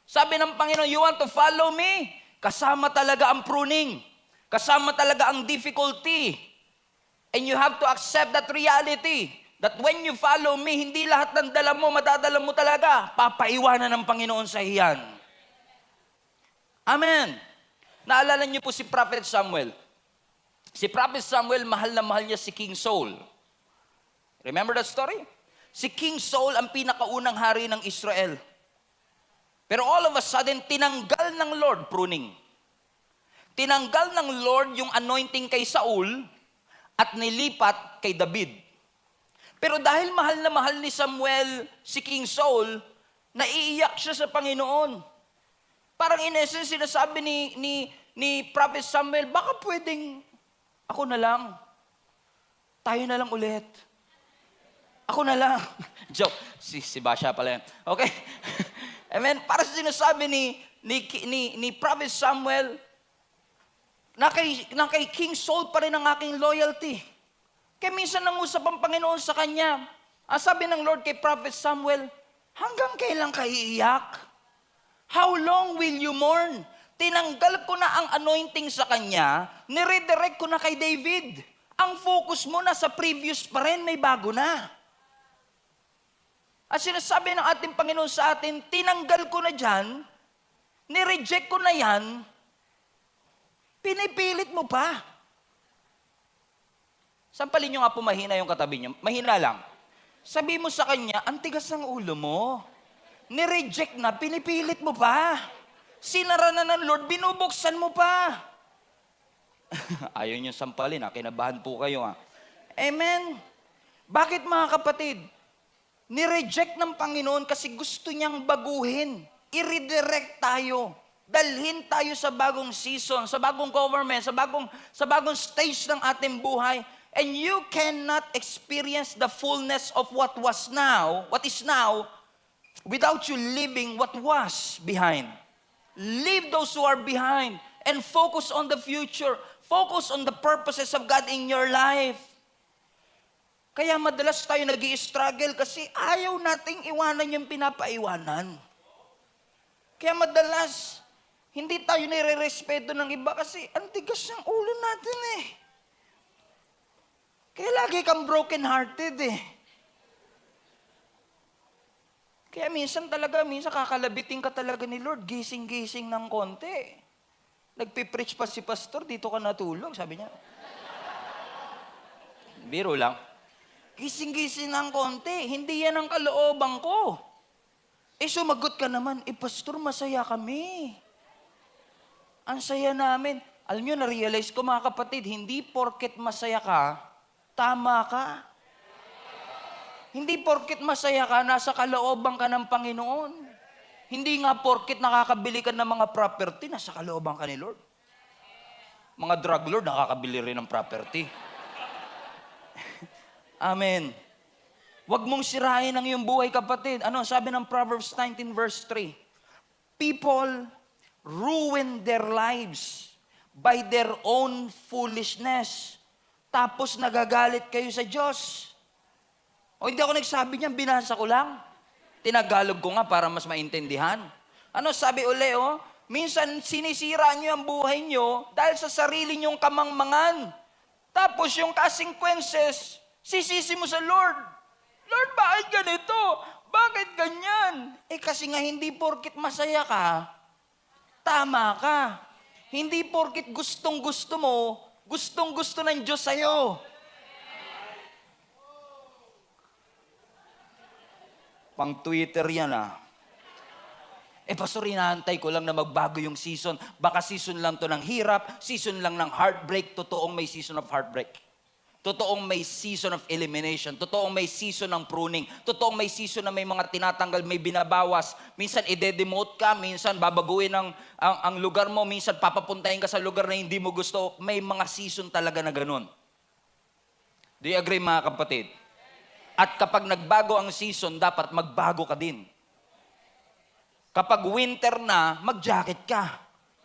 Sabi ng Panginoon, you want to follow me? Kasama talaga ang pruning. Kasama talaga ang difficulty. And you have to accept that reality. That when you follow me, hindi lahat ng dala mo, madadala mo talaga. Papaiwanan ng Panginoon sa iyan. Amen. Naalala niyo po si Prophet Samuel. Si Prophet Samuel, mahal na mahal niya si King Saul. Remember that story? Si King Saul ang pinakaunang hari ng Israel. Pero all of a sudden, tinanggal ng Lord, pruning. Tinanggal ng Lord yung anointing kay Saul at nilipat kay David. Pero dahil mahal na mahal ni Samuel si King Saul, naiiyak siya sa Panginoon. Parang in essence, sinasabi ni Prophet Samuel, baka pwedeng ako na lang. Tayo na lang ulit. Ako na lang. Joke. Si Basha pala yan. Okay? Amen. Para sa sinasabi ni Prophet Samuel, na kay King Saul pa rin ang aking loyalty. Kaya minsan nangusap ang Panginoon sa kanya. Ang sabi ng Lord kay Prophet Samuel, hanggang kailan ka iiyak? How long will you mourn? Tinanggal ko na ang anointing sa kanya, niredirect ko na kay David. Ang focus mo na sa previous pa rin, may bago na. At sinasabi ng ating Panginoon sa atin, tinanggal ko na dyan, nireject ko na yan, pinipilit mo pa. Sampalin nyo nga po mahina yung katabi nyo. Mahina lang. Sabi mo sa kanya, ang tigas ng ulo mo. Nireject na, pinipilit mo pa. Sinara na ng Lord, binubuksan mo pa. Ayaw nyo sampalin, kinabahan po kayo. Amen. Bakit mga kapatid? Nireject ng Panginoon kasi gusto niyang baguhin. I-redirect tayo. Dalhin tayo sa bagong season, sa bagong government, sa bagong stage ng ating buhay. And you cannot experience the fullness of what is now, without you leaving what was behind. Leave those who are behind and focus on the future. Focus on the purposes of God in your life. Kaya madalas tayo nag-i-struggle kasi ayaw nating iwanan yung pinapaiwanan. Kaya madalas, hindi tayo nire-respeto ng iba kasi ang tigas ng ulo natin eh. Kaya lagi kang broken-hearted eh. Kaya minsan kakalabitin ka talaga ni Lord, gising-gising ng konti. Nagpipreach pa si pastor, dito ka natulog, sabi niya. Biro lang. Gising-gising ng konti, hindi yan ang kalooban ko. Sumagot ka naman, pastor, masaya kami. Ang saya namin. Alam nyo, na-realize ko mga kapatid, hindi porket masaya ka, tama ka. Hindi porket masaya ka, nasa kalooban ka ng Panginoon. Hindi nga porket nakakabili ka ng mga property, nasa kalooban ka ni Lord. Mga drug lord, nakakabili rin ng property. Amen. Huwag mong sirain ang iyong buhay, kapatid. Ano sabi ng Proverbs 19 verse 3? People ruin their lives by their own foolishness. Tapos nagagalit kayo sa Diyos. O hindi ako nagsabi niyan, binasa ko lang. Tinagalog ko nga para mas maintindihan. Ano sabi uli, minsan sinisira niyo ang buhay niyo dahil sa sarili niyong kamangmangan. Tapos yung consequences, sisisi mo sa Lord. Lord, bakit ganito? Bakit ganyan? Kasi nga hindi porkit masaya ka, tama ka. Hindi porkit gustong-gusto mo, gustong-gusto ng Diyos sa'yo. Pang Twitter yan pastor, inaantay ko lang na magbago yung season. Baka season lang to ng hirap, season lang ng heartbreak, totoong may season of heartbreak. Totoong may season of elimination. Totoong may season ng pruning. Totoong may season na may mga tinatanggal, may binabawas. Minsan ide-demote ka, minsan babaguhin ang lugar mo, minsan papapuntahin ka sa lugar na hindi mo gusto. May mga season talaga na ganun. Do you agree mga kapatid? At kapag nagbago ang season, dapat magbago ka din. Kapag winter na, mag-jacket ka.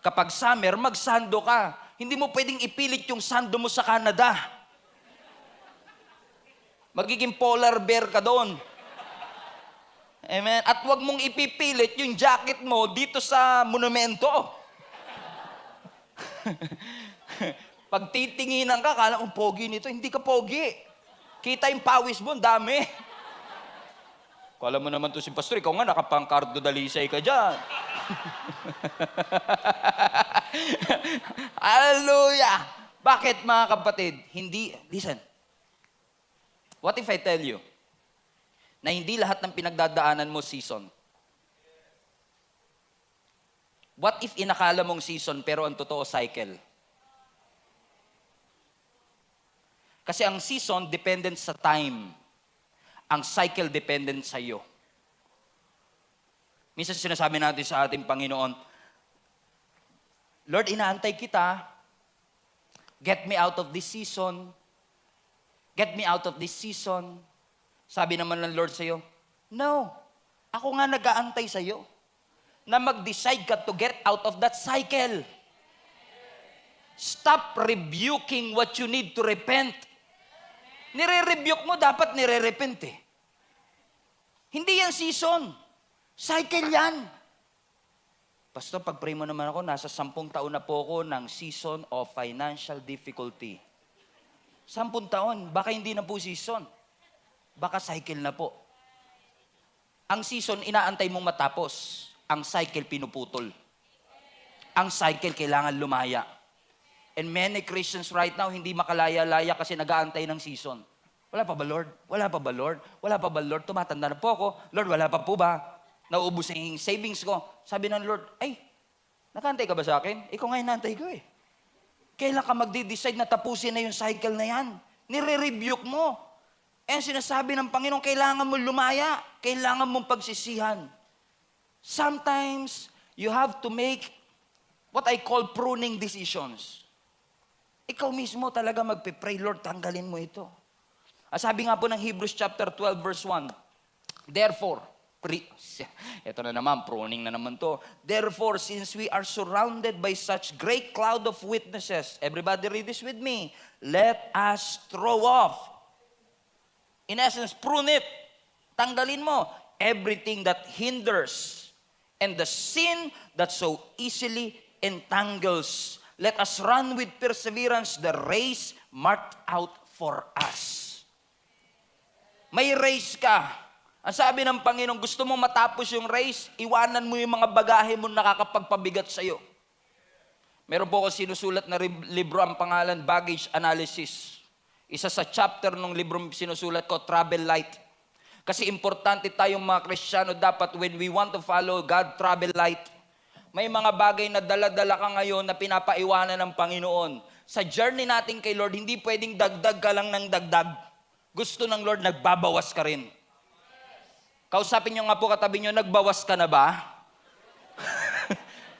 Kapag summer, mag-sando ka. Hindi mo pwedeng ipilit yung sando mo sa Canada. Magiging polar bear ka doon. Amen? At huwag mong ipipilit yung jacket mo dito sa monumento. Pag titinginan ka, kala kong pogi nito. Hindi ka pogi. Kita yung pawis mo, ang dami. Kala mo naman to si Pastor, ikaw nga nakapangkardo dalisay ka dyan. Hallelujah! Bakit mga kapatid? Listen. What if I tell you na hindi lahat ng pinagdadaanan mo season? What if inakala mong season pero ang totoo cycle? Kasi ang season dependent sa time. Ang cycle dependent sa iyo. Minsan sinasabi natin sa ating Panginoon, Lord, inaantay kita. Get me out of this season. Get me out of this season. Sabi naman ng Lord sa'yo, no, ako nga nag-aantay sa'yo na mag-decide ka to get out of that cycle. Stop rebuking what you need to repent. Nire-rebuke mo, dapat nire-repent eh. Hindi yan season. Cycle yan. Pastor, pag-pray mo naman ako, nasa 10 taon na po ako ng season of financial difficulty. 10 taon, baka hindi na po season. Baka cycle na po. Ang season, inaantay mong matapos. Ang cycle, pinuputol. Ang cycle, kailangan lumaya. And many Christians right now, hindi makalaya-laya kasi nag-aantay ng season. Wala pa ba, Lord? Wala pa ba, Lord? Wala pa ba, Lord? Tumatanda na po ako. Lord, wala pa po ba? Nauubos na yung savings ko. Sabi ng Lord, ay, nakantay ka ba sa akin? Ikaw nga inaantay ko eh. Kailan ka magde-decide na tapusin na yung cycle na yan? Nire-rebuke mo. Eh, sinasabi ng Panginoon, kailangan mo lumaya. Kailangan mong pagsisihan. Sometimes, you have to make what I call pruning decisions. Ikaw mismo talaga magpe-pray, Lord, tanggalin mo ito. Sabi nga po ng Hebrews chapter 12, verse 1, Therefore, ito na naman, pruning na naman to. Therefore, since we are surrounded by such great cloud of witnesses, everybody read this with me, let us throw off. In essence, prune it. Tanggalin mo everything that hinders and the sin that so easily entangles. Let us run with perseverance the race marked out for us. May race ka. Ang sabi ng Panginoon, gusto mo matapos yung race, iwanan mo yung mga bagahe mo nakakapagpabigat sa'yo. Meron po ako sinusulat na libro, ang pangalan, Baggage Analysis. Isa sa chapter ng libro sinusulat ko, Travel Light. Kasi importante tayong mga Kristiyano, dapat when we want to follow God, travel light. May mga bagay na dala-dala ka ngayon na pinapaiwanan ng Panginoon. Sa journey natin kay Lord, hindi pwedeng dagdag ka lang ng dagdag. Gusto ng Lord, nagbabawas ka rin. Kausapin nyo nga po katabi nyo, nagbawas ka na ba?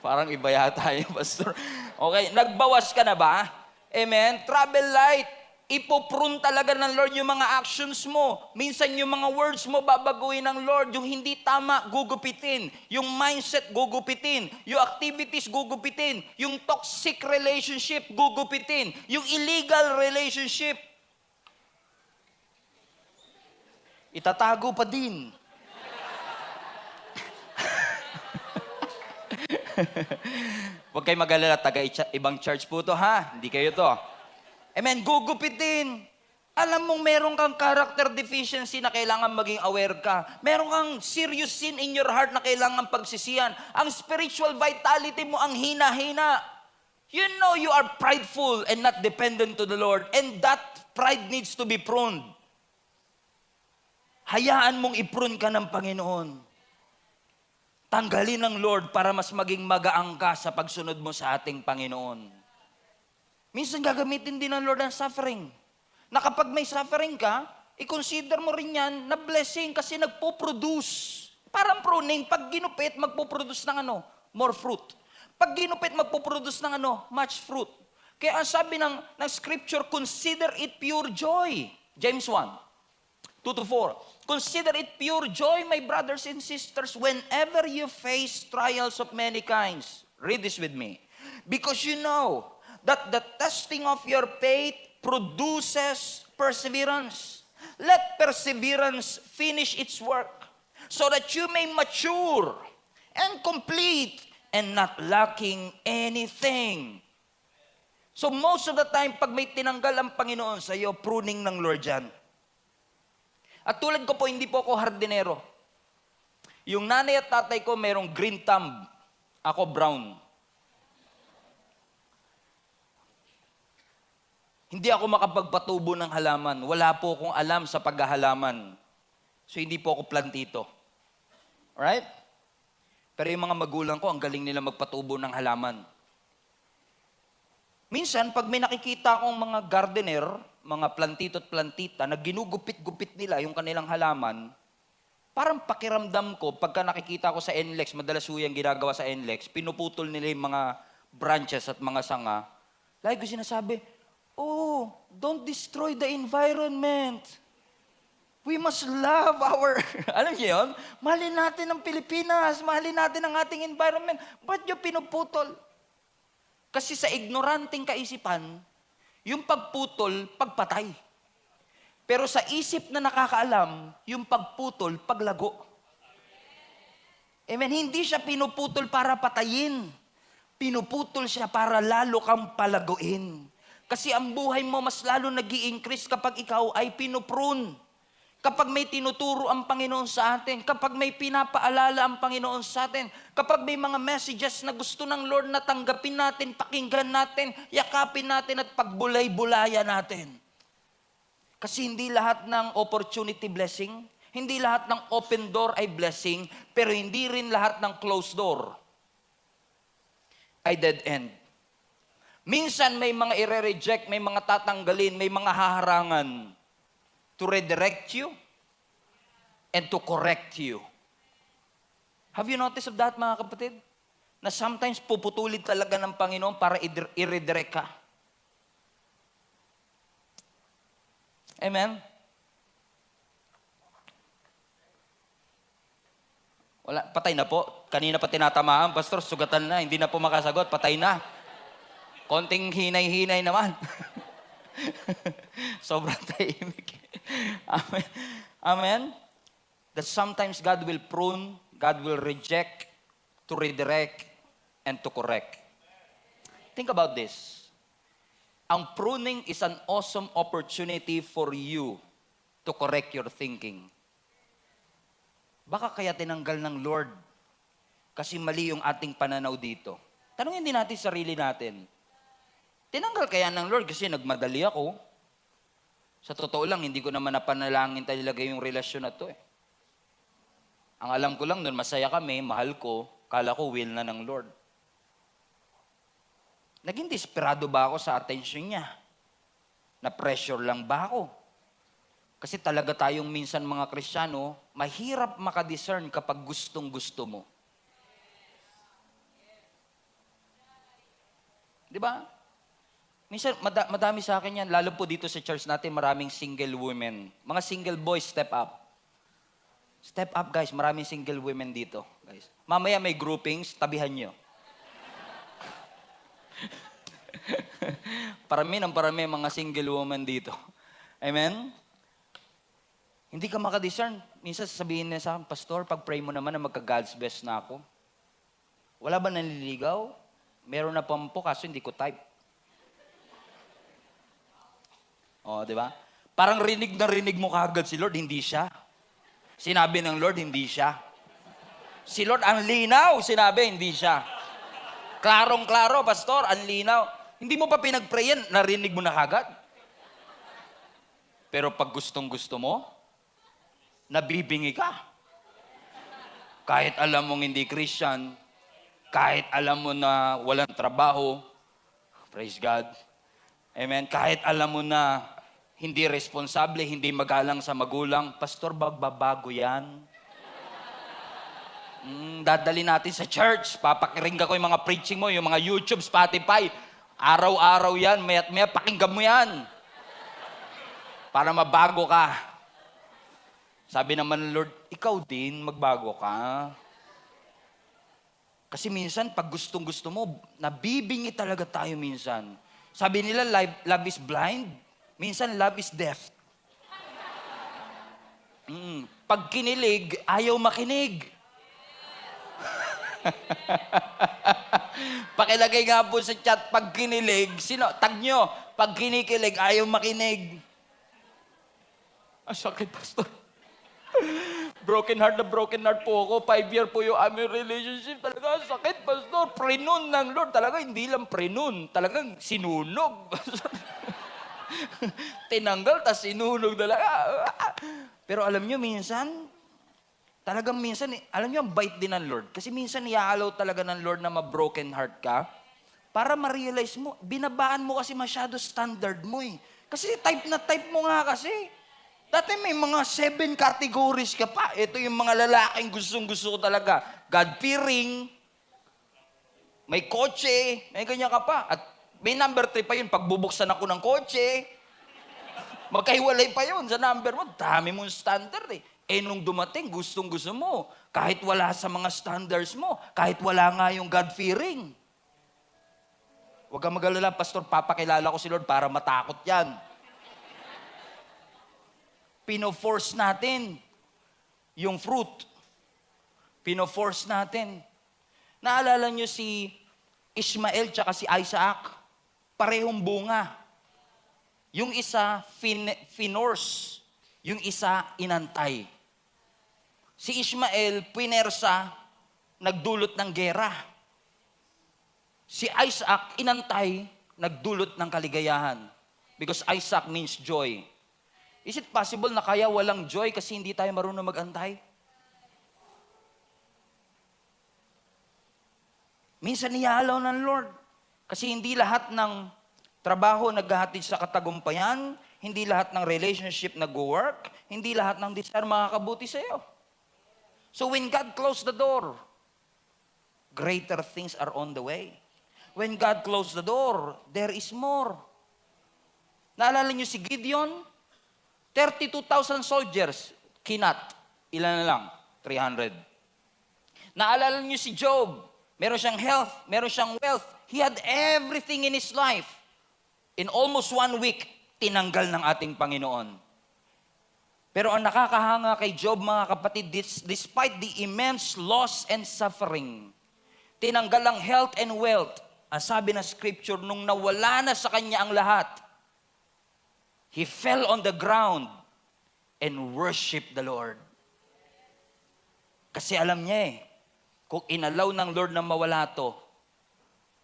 Parang iba yata yung pastor. Okay, nagbawas ka na ba? Amen? Travel light. Ipoprune talaga ng Lord yung mga actions mo. Minsan yung mga words mo babaguhin ng Lord. Yung hindi tama, gugupitin. Yung mindset, gugupitin. Yung activities, gugupitin. Yung toxic relationship, gugupitin. Yung illegal relationship, itatago pa din. Huwag kayo mag-alala, ibang church po to ha. Hindi kayo to. Amen, gugupitin. Alam mong meron kang character deficiency na kailangan maging aware ka. Meron kang serious sin in your heart na kailangan pagsisihan. Ang spiritual vitality mo ang hina-hina. You know you are prideful and not dependent to the Lord. And that pride needs to be pruned. Hayaan mong i-prune ka ng Panginoon. Tanggalin ng Lord para mas maging magaang ka sa pagsunod mo sa ating Panginoon. Minsan gagamitin din ng Lord ang suffering. Na kapag may suffering ka, i-consider mo rin yan na blessing kasi nagpo-produce. Parang pruning, pag ginupit, magpo-produce ng ano? More fruit. Pag ginupit, magpo-produce ng ano? Much fruit. Kaya ang sabi ng scripture, consider it pure joy. James 1:2-4. Consider it pure joy, my brothers and sisters, whenever you face trials of many kinds. Read this with me. Because you know that the testing of your faith produces perseverance. Let perseverance finish its work, so that you may mature and complete and not lacking anything. So most of the time, pag may tinanggal ang Panginoon sa iyo, pruning ng Lord yan. At tulad ko po, hindi po ako hardinero. Yung nanay at tatay ko, merong green thumb. Ako brown. Hindi ako makapagpatubo ng halaman. Wala po akong alam sa paghahalaman. So hindi po ako plantito. Alright? Pero yung mga magulang ko, ang galing nila magpatubo ng halaman. Minsan, pag may nakikita akong mga gardener, mga plantito at plantita, na ginugupit-gupit nila yung kanilang halaman, parang pakiramdam ko, pagka nakikita ko sa NLEX, madalas yung ginagawa sa NLEX, pinuputol nila yung mga branches at mga sanga. Lagi ko sinasabi, oh, don't destroy the environment. We must love our, alam niyo yun? Mahalin natin ang Pilipinas, mahalin natin ang ating environment. Ba't yung pinuputol? Kasi sa ignoranting kaisipan, yung pagputol, pagpatay. Pero sa isip na nakakaalam, yung pagputol, paglago. Amen? Hindi siya pinuputol para patayin. Pinuputol siya para lalo kang palaguin. Kasi ang buhay mo mas lalo nag-i-increase kapag ikaw ay pinuprune. Kapag may tinuturo ang Panginoon sa atin, kapag may pinapaalala ang Panginoon sa atin, kapag may mga messages na gusto ng Lord na tanggapin natin, pakinggan natin, yakapin natin at pagbulay-bulaya natin. Kasi hindi lahat ng opportunity blessing, hindi lahat ng open door ay blessing, pero hindi rin lahat ng closed door ay dead end. Minsan may mga i-reject, may mga tatanggalin, may mga haharangan to redirect you and to correct you. Have you noticed of that, mga kapatid? Na sometimes puputulid talaga ng Panginoon para i-redirect ka. Amen? Wala, patay na po. Kanina pa tinatamaan, Pastor, sugatan na, hindi na po makasagot, patay na. Konting hinay-hinay naman. Sobrang tahimik. Amen. Amen. That sometimes God will prune, God will reject, to redirect, and to correct. Think about this. Ang pruning is an awesome opportunity for you to correct your thinking. Baka kaya tinanggal ng Lord kasi mali yung ating pananaw dito. Tanungin din natin sarili natin. Tinanggal kaya ng Lord kasi nagmadali ako? Sa totoo lang, hindi ko naman napanalangin talaga yung relasyon na to eh. Ang alam ko lang nun, masaya kami, mahal ko, kala ko will na ng Lord. Naging desperado ba ako sa attention niya? Na-pressure lang ba ako? Kasi talaga tayong minsan mga Kristiyano, mahirap makadiscern kapag gustong-gusto mo. Di ba? Minsan, madami sa akin yan, lalo po dito sa church natin, maraming single women. Mga single boys, step up. Step up, guys. Maraming single women dito, guys. Mamaya may groupings, tabihan nyo. Parami mga single woman dito. Amen? Hindi ka makadiscern. Minsan sasabihin niya sa akin, Pastor, pag-pray mo naman na magka-God's best na ako. Wala ba nanliligaw? Meron na po kaso hindi ko type. O, di ba? Parang rinig na rinig mo kaagad si Lord, hindi siya. Sinabi ng Lord, hindi siya. Si Lord, ang linaw, sinabi, hindi siya. Klarong-klaro, Pastor, ang linaw. Hindi mo pa pinag-prayan, narinig mo na kaagad. Pero pag gustong-gusto mo, nabibingi ka. Kahit alam mong hindi Christian, kahit alam mo na walang trabaho, praise God. Amen. Kahit alam mo na hindi responsable, hindi magalang sa magulang. Pastor, magbabago yan. Dadali natin sa church. Papakiringgan ko yung mga preaching mo, yung mga YouTube, Spotify. Araw-araw yan. Maya't maya, pakinggan mo yan. Para mabago ka. Sabi naman ng Lord, ikaw din, magbago ka. Kasi minsan, pag gustong-gusto mo, nabibingi talaga tayo minsan. Sabi nila, love is blind. Minsan, love is deaf. Pag kinilig, ayaw makinig. Pakilagay nga po sa chat, pag kinilig, tag nyo, pag kinikilig, ayaw makinig. Ang sakit, Pastor. Broken heart po ako. 5 year po yung aming relationship. Talaga, sakit, Pastor. Prenun ng Lord. Talaga, hindi lang prenun. Talagang sinunog. Tinanggal, tas sinunog talaga. Pero alam nyo, minsan, alam nyo, ang bait din ng Lord. Kasi minsan, i-allow talaga ng Lord na ma-broken heart ka para ma-realize mo, binabaan mo kasi masyado standard mo eh. Kasi type na type mo nga kasi. Dati may mga 7 categories ka pa. Ito yung mga lalaking gustong-gusto ko talaga. God-fearing, may kotse, may ganyan ka pa. At may number 3 pa yun, pagbubuksan ako ng kotse. Magkahiwalay pa yun sa number mo. Dami mong standard eh. Eh nung dumating, gustong-gusto mo. Kahit wala sa mga standards mo. Kahit wala nga yung God-fearing. Huwag kang mag-alala, Pastor, papakilala ko si Lord para matakot yan. Pino-force natin yung fruit. Pino-force natin. Naalala nyo si Ishmael tsaka si Isaac? Parehong bunga. Yung isa, finorce. Yung isa, inantay. Si Ishmael, pinersa, nagdulot ng gera. Si Isaac, inantay, nagdulot ng kaligayahan. Because Isaac means joy. Is it possible na kaya walang joy kasi hindi tayo marunong mag-antay? Minsan niyalaw ng Lord. Kasi hindi lahat ng trabaho naghahatid sa katagumpayan, hindi lahat ng relationship nag-work, hindi lahat ng desire makakabuti sa iyo. So when God closed the door, greater things are on the way. When God closed the door, there is more. Naalala niyo si Gideon? 32,000 soldiers, kinat. Ilan na lang? 300. Naalala niyo si Job? Meron siyang health, meron siyang wealth. He had everything in his life. In almost 1 week, tinanggal ng ating Panginoon. Pero ang nakakahanga kay Job, mga kapatid, despite the immense loss and suffering, tinanggal ang health and wealth. Ang sabi ng scripture, nung nawala na sa kanya ang lahat, he fell on the ground and worshiped the Lord. Kasi alam niya kung inalaw ng Lord na mawala to,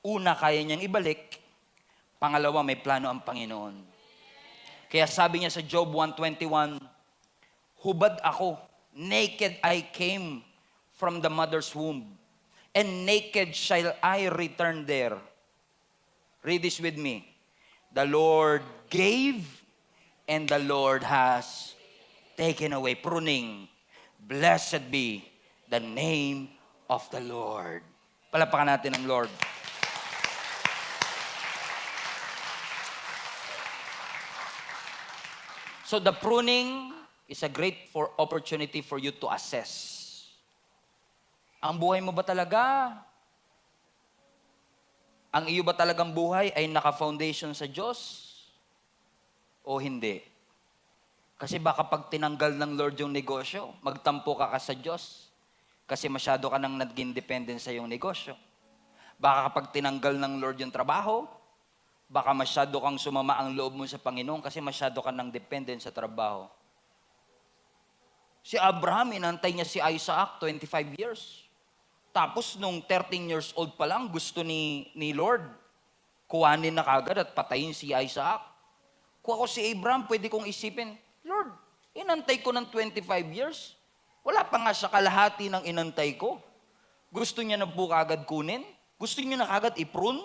una, kaya niyang ibalik, pangalawa, may plano ang Panginoon. Kaya sabi niya sa Job 1:21, hubad ako, naked I came from the mother's womb, and naked shall I return there. Read this with me. The Lord gave, and the Lord has taken away. Pruning. Blessed be the name of the Lord. Palapakan natin ang Lord. So the pruning is a great opportunity for you to assess. Ang buhay mo ba talaga? Ang iyo ba talagang buhay ay naka-foundation sa Diyos? O hindi? Kasi baka pag tinanggal ng Lord yung negosyo, magtampo ka sa Diyos. Kasi masyado ka nang naging dependent sa yung negosyo. Baka kapag tinanggal ng Lord yung trabaho, baka masyado kang sumama ang loob mo sa Panginoon kasi masyado ka nang dependent sa trabaho. Si Abraham, inantay niya si Isaac 25 years. Tapos nung 13 years old pa lang, gusto ni Lord, kuhanin na kagad at patayin si Isaac. Kung ako si Abraham, pwede kong isipin, Lord, inantay ko ng 25 years. Wala pa nga sa kalahati ng inantay ko. Gusto niya na po kagad kunin? Gusto niya na kagad i-prune?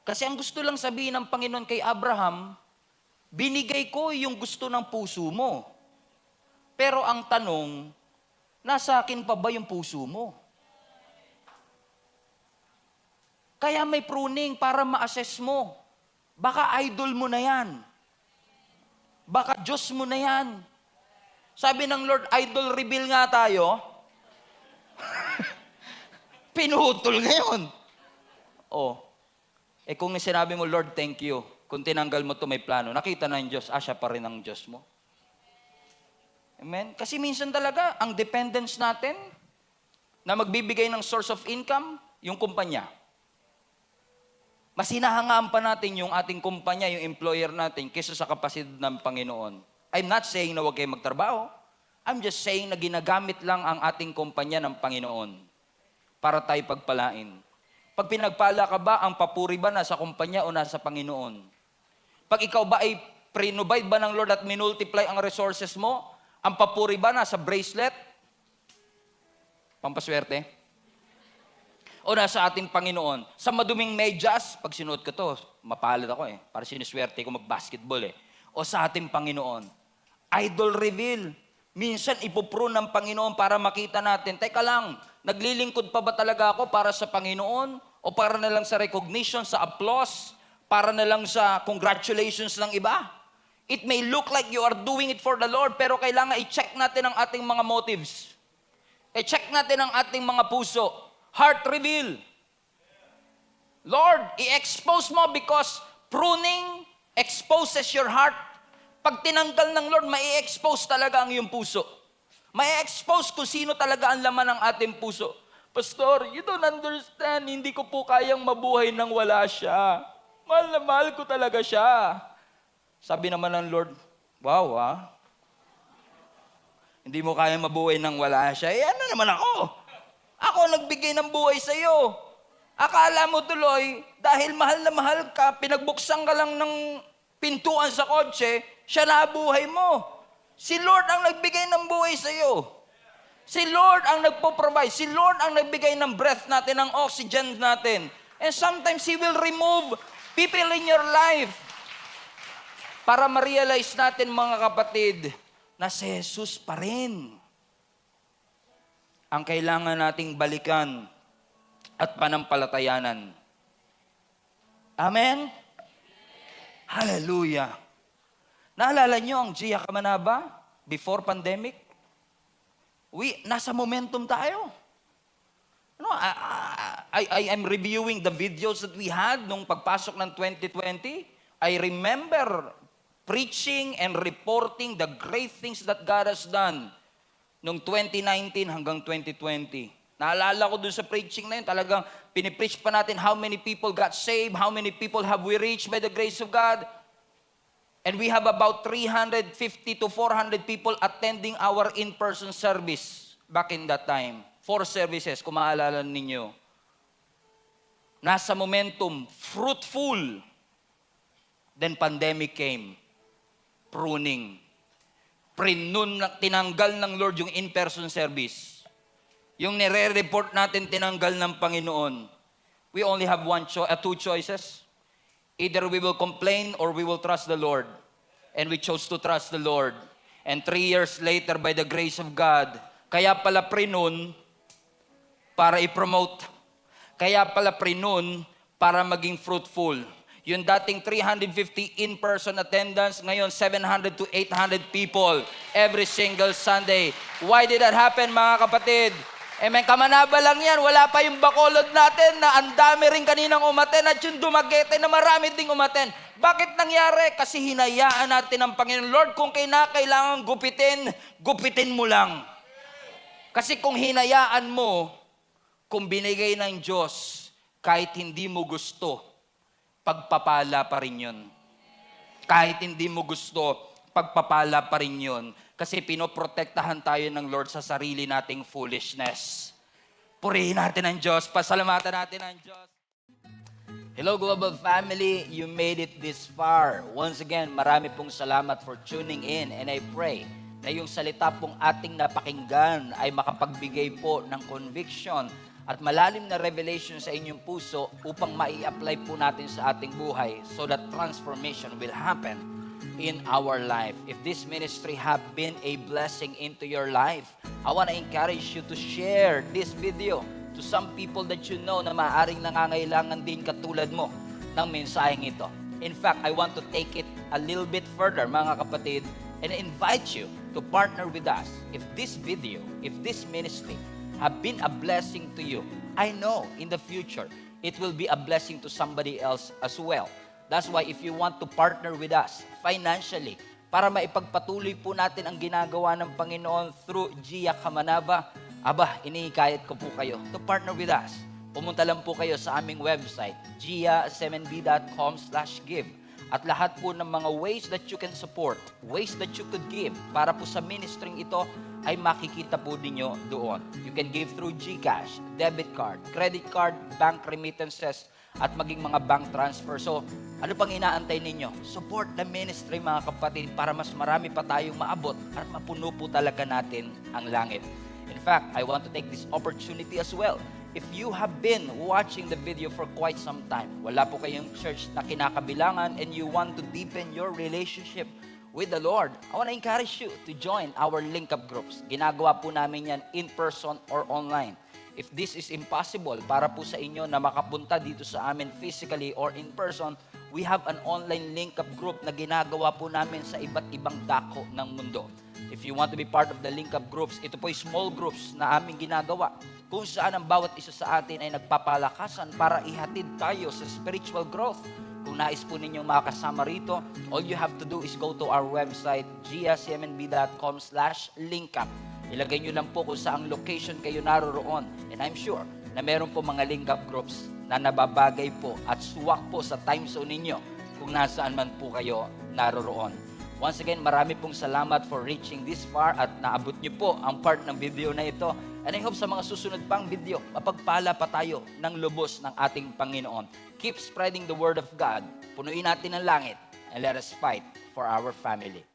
Kasi ang gusto lang sabihin ng Panginoon kay Abraham, Binigay ko yung gusto ng puso mo. Pero ang tanong, nasa akin pa ba yung puso mo? Kaya may pruning para ma-assess mo. Baka idol mo na yan. Baka Diyos mo na yan. Sabi ng Lord, idol reveal nga tayo. Pinutol ngayon. Kung sinabi mo, Lord, thank you. Kung tinanggal mo to may plano, nakita na yung Diyos, siya pa rin ang Diyos mo. Amen? Kasi minsan talaga, ang dependence natin na magbibigay ng source of income, yung kumpanya. Mas hinahangaan pa natin yung ating kumpanya, yung employer natin, kaysa sa kapasidad ng Panginoon. I'm not saying na huwag kayo magtrabaho. I'm just saying na ginagamit lang ang ating kumpanya ng Panginoon para tayo pagpalain. Pag pinagpala ka ba, ang papuri ba nasa kumpanya o nasa Panginoon? Pag ikaw ba ay pre-provide ba ng Lord at minultiply ang resources mo, ang papuri ba nasa bracelet? Pampaswerte? O nasa ating Panginoon? Sa maduming medyas, pag sinuot ko to, mapalad ako para sinuswerte ko mag-basketball O sa ating Panginoon? Idol reveal. Minsan ipuprune ng Panginoon para makita natin, teka lang, naglilingkod pa ba talaga ako para sa Panginoon? O para na lang sa recognition, sa applause? Para na lang sa congratulations ng iba? It may look like you are doing it for the Lord, pero kailangan i-check natin ang ating mga motives. I-check natin ang ating mga puso. Heart reveal. Lord, i-expose mo because pruning exposes your heart. Pag tinanggal ng Lord, mai-expose talaga ang iyong puso. Mai-expose kung sino talaga ang laman ng ating puso. Pastor, you don't understand. Hindi ko po kayang mabuhay nang wala siya. Mahal na mahal ko talaga siya. Sabi naman ng Lord, wow Hindi mo kayang mabuhay nang wala siya. Ano naman ako? Ako nagbigay ng buhay sa iyo. Akala mo tuloy, dahil mahal na mahal ka, pinagbuksan ka lang ng pintuan sa kotse, siya na buhay mo. Si Lord ang nagbigay ng buhay sa iyo. Si Lord ang nagpo-provide. Si Lord ang nagbigay ng breath natin, ng oxygen natin. And sometimes He will remove people in your life para ma-realize natin, mga kapatid, na si Jesus pa rin ang kailangan nating balikan at panampalatayanan. Amen? Hallelujah. Naalala niyo ang Gia Kamanaba before pandemic? Nasa momentum tayo. I'm reviewing the videos that we had nung pagpasok ng 2020. I remember preaching and reporting the great things that God has done nung 2019 hanggang 2020. Naalala ko dun sa preaching na yun, talagang pinipreach pa natin how many people got saved, how many people have we reached by the grace of God. And we have about 350 to 400 people attending our in-person service back in that time. 4 services, kung maalala ninyo. Nasa momentum, fruitful. Then pandemic came. Pruning. Tinanggal ng Lord yung in-person service. Yung nire-report natin, tinanggal ng Panginoon. We only have two choices. Either we will complain or we will trust the Lord. And we chose to trust the Lord. And 3 years later, by the grace of God, kaya pala prinun para i-promote. Kaya pala prinun para maging fruitful. Yung dating 350 in-person attendance, ngayon 700 to 800 people every single Sunday. Why did that happen, mga kapatid? Amen. Kamanaba lang yan. Wala pa yung Bacolod natin na ang dami rin kaninang umaten at yung Dumaguete na marami ding umaten. Bakit nangyari? Kasi hinayaan natin ang Panginoon. Lord, kung kailangan gupitin mo lang. Kasi kung hinayaan mo, kung binigay ng Diyos, kahit hindi mo gusto, pagpapala pa rin yun. Kahit hindi mo gusto, pagpapala pa rin yun. Kasi pinoprotektahan tayo ng Lord sa sarili nating foolishness. Purihin natin ang Diyos. Pasalamatan natin ang Diyos. Hello, Global Family. You made it this far. Once again, marami pong salamat for tuning in. And I pray na yung salita pong ating napakinggan ay makapagbigay po ng conviction at malalim na revelation sa inyong puso upang mai-apply po natin sa ating buhay so that transformation will happen in our life. If this ministry have been a blessing into your life, I want to encourage you to share this video to some people that you know na maaaring nangangailangan din katulad mo ng mensaheng ito. In fact, I want to take it a little bit further, mga kapatid, and invite you to partner with us. If this video, if this ministry have been a blessing to you, I know in the future, it will be a blessing to somebody else as well. That's why if you want to partner with us financially, para maipagpatuloy po natin ang ginagawa ng Panginoon through Gia Kamanava, inihikayat ko po kayo to partner with us. Pumunta lang po kayo sa aming website, gia7b.com/give. At lahat po ng mga ways that you can support, ways that you could give para po sa ministering ito ay makikita po ninyo doon. You can give through GCash, debit card, credit card, bank remittances, at maging mga bank transfer. So, ano pang inaantay ninyo? Support the ministry, mga kapatid, para mas marami pa tayong maabot at mapuno po talaga natin ang langit. In fact, I want to take this opportunity as well. If you have been watching the video for quite some time, wala po kayong church na kinakabilangan and you want to deepen your relationship with the Lord, I want to encourage you to join our link-up groups. Ginagawa po namin yan in person or online. If this is impossible para po sa inyo na makapunta dito sa amin physically or in person, we have an online link-up group na ginagawa po namin sa iba't ibang dako ng mundo. If you want to be part of the link-up groups, ito po ay small groups na aming ginagawa kung saan ang bawat isa sa atin ay nagpapalakasan para ihatid tayo sa spiritual growth. Kung nais po ninyong makasama rito, all you have to do is go to our website, gia7b.com/linkup. Ilagay nyo lang po kung saang location kayo naroroon. And I'm sure na meron po mga link-up groups na nababagay po at suwak po sa time zone ninyo kung nasaan man po kayo naroroon. Once again, marami pong salamat for reaching this far at naabot nyo po ang part ng video na ito. And I hope sa mga susunod pang video, mapagpala pa tayo ng lubos ng ating Panginoon. Keep spreading the word of God. Punuin natin ang langit and let us fight for our family.